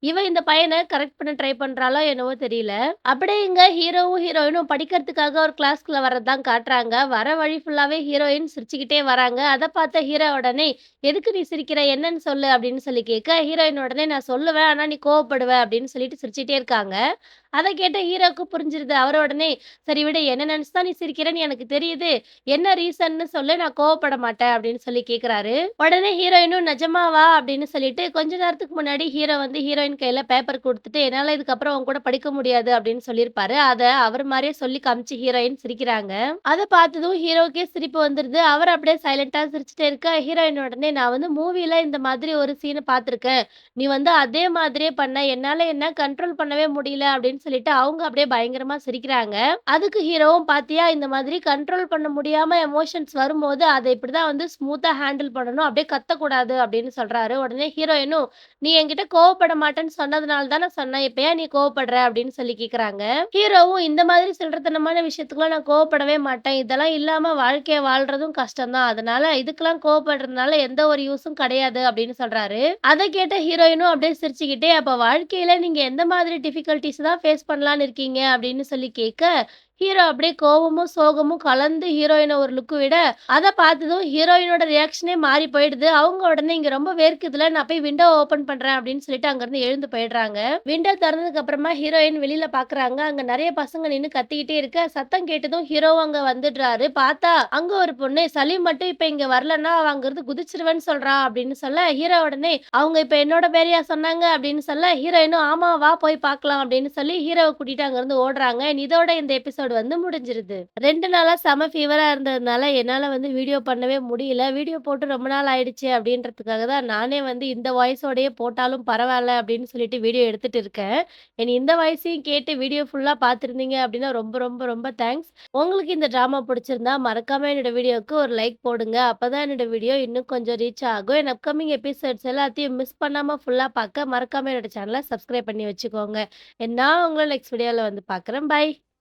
இவ இந்த பையன கரெக்ட் பண்ண ட்ரை பண்றாளோ என்னவோ தெரியல. அப்படியே இங்க ஹீரோவும், ஹீரோயினும் படிக்கிறதுக்காக ஒரு கிளாஸ்க்குள்ள வர்றது தான் காட்டுறாங்க. வர வழி ஃபுல்லாவே ஹீரோயின் சிரிச்சுக்கிட்டே வராங்க. அத பார்த்த ஹீரோ உடனே, "எதுக்கு நீ சிரிக்கிற? என்னன்னு சொல்லு" அப்படின்னு சொல்லி கேட்க, ஹீரோயின் உடனே, "நான் சொல்லுவேன். ஆனா நீ கோவப்படுவ" அப்படின்னு சொல்லிட்டு சிரிச்சுட்டே இருக்காங்க. அத கேட்ட ஹீரோவுக்கு புரிஞ்சிருது. அவரு உடனே, "சரி விடு. என்ன நெனச்சு தான் நீ சிரிக்கிறன்னு எனக்கு தெரியுது. என்ன ரீசன்னு சொல்லு. நான் கோவப்பட மாட்டேன்" அப்படின்னு சொல்லி கேட்கிறாரு. உடனே ஹீரோயினும், "நிஜமாவா?" அப்படின்னு சொல்லிட்டு கொஞ்ச நேரத்துக்கு முன்னாடி ஹீரோ வந்து ஹீரோயின் கையில பேப்பர் குடுத்துட்டு, "என்னால இதுக்கப்புறம் உன் கூட படிக்க முடியாது" அப்படின்னு சொல்லியிருப்பாரு. அத அவர் மாரியே சொல்லி காமிச்சு ஹீரோயின் சிரிக்கிறாங்க. அத பார்த்ததும் ஹீரோவுக்கே சிரிப்பு வந்துருது. அவர் அப்படியே சைலன்ட்டா சிரிச்சுட்டே இருக்க, ஹீரோயின் உடனே, "நான் வந்து மூவில இந்த மாதிரி ஒரு சீன பார்த்துருக்கேன். நீ வந்து அதே மாதிரியே பண்ண. என்னால என்ன கண்ட்ரோல் பண்ணவே முடியல" அப்படின்னு சொல்லிட்டு அவங்க அப்படியே பயங்கரமா சிரிக்கிறாங்க. அதுக்கு ஹீரோவும், "பாத்தியா இந்த மாதிரி கண்ட்ரோல் பண்ண முடியாம எமோஷன்ஸ் வரும்போது, அத இப்படிதான் வந்து ஸ்மூத்தா ஹேண்டில் பண்ணணும். அப்படியே கத்தக்கூடாது" அப்படின்னு சொல்றாரு. உடனே ஹீரோயினும், "நீ என்கிட்ட கோவப்பட மாட்டேன்னு சொன்னதுனால தான சொன்னேன். இப்ப ஏன் நீ கோவப்படுற?" அப்படின்னு சொல்லி கேட்கறாங்க. ஹீரோவும், "இந்த மாதிரி சில்லறத்தனமான விஷயத்துக்குலாம் நான் கோவப்படவே மாட்டேன். இதெல்லாம் இல்லாம வாழ்க்கைய வாழ்றதும் கஷ்டம் தான். அதனால இதுக்கெல்லாம் கோவப்படுறதுனால எந்த ஒரு யூஸும் கிடையாது" அப்படின்னு சொல்றாரு. அத கேட்ட ஹீரோயினும் அப்படியே சிரிச்சுக்கிட்டே, "அப்ப வாழ்க்கையில நீங்க எந்த மாதிரி டிஃபிகல்டீஸ் தான் ஃபேஸ் பண்ணலான்னு இருக்கீங்க?" அப்படின்னு சொல்லி கேட்க, ஹீரோ அப்படியே கோவமும், சோகமும் கலந்து ஹீரோயின ஒரு லுக் விட, அத பார்த்ததும் ஹீரோயினோட ரியாக்ஷனே மாறி போயிடுது. அவங்க உடனே, "இங்க ரொம்ப வேர்க்குதுல, நான் போய் விண்டோ ஓப்பன் பண்றேன்" அப்படின்னு சொல்லிட்டு அங்கருந்து எழுந்து போயிடுறாங்க. விண்டோ தொறந்ததுக்கு அப்புறமா ஹீரோயின் வெளியில பார்க்குறாங்க. அங்க நெறைய பசங்க நின்னு கத்திக்கிட்டே இருக்க, சத்தம் கேட்டதும் ஹீரோவும் அங்க வந்துடுறாரு. பார்த்தா, அங்க ஒரு பொண்ணு, "சலீம் மட்டும் இப்ப இங்க வரலன்னா, அவ அங்கிருந்து குதிச்சுருவேன்னு சொல்றா" அப்படின்னு சொல்ல, ஹீரோ உடனே, "அவங்க இப்ப என்னோட பேரையா சொன்னாங்க?" அப்படின்னு சொல்ல, ஹீரோயினும், "ஆமா வா போய் பார்க்கலாம்" அப்படின்னு சொல்லி ஹீரோவ கூட்டிட்டு அங்கருந்து ஓடுறாங்க. இதோட இந்த எபிசோட் வந்து முடிஞ்சிருது. 2 நாளா செம ஃபீவரா இருந்ததுனால என்னால வந்து வீடியோ பண்ணவே முடியல. வீடியோ போட்டு ரொம்ப நாள் ஆயிடுச்சு அப்படின்றதுக்காக தான் நானே வந்து இந்த வாய்ஸோடயே போட்டாலும் பரவால்ல அப்படின்னு சொல்லிட்டு வீடியோ எடுத்துட்டு இருக்கேன். இனி இந்த வாய்ஸையும் கேட்டு வீடியோ ஃபுல்லா பார்த்துருந்தீங்க அப்படின்னா ரொம்ப ரொம்ப ரொம்ப தேங்க்ஸ். உங்களுக்கு இந்த ட்ராமா பிடிச்சிருந்தா மறக்காம என்னோட வீடியோவுக்கு ஒரு லைக் போடுங்க. அப்பதான் என்னோட வீடியோ இன்னும் கொஞ்சம் ரீச் ஆகும். என் அப்கமிங் எபிசோட்ஸ் எல்லாத்தையும் மிஸ் பண்ணாம ஃபுல்லா பார்க்க மறக்காம என்னோட சேனல சப்ஸ்கிரைப் பண்ணி வச்சுக்கோங்க. நான் உங்கள நெக்ஸ்ட் வீடியோல வந்து பார்க்குறேன். பை.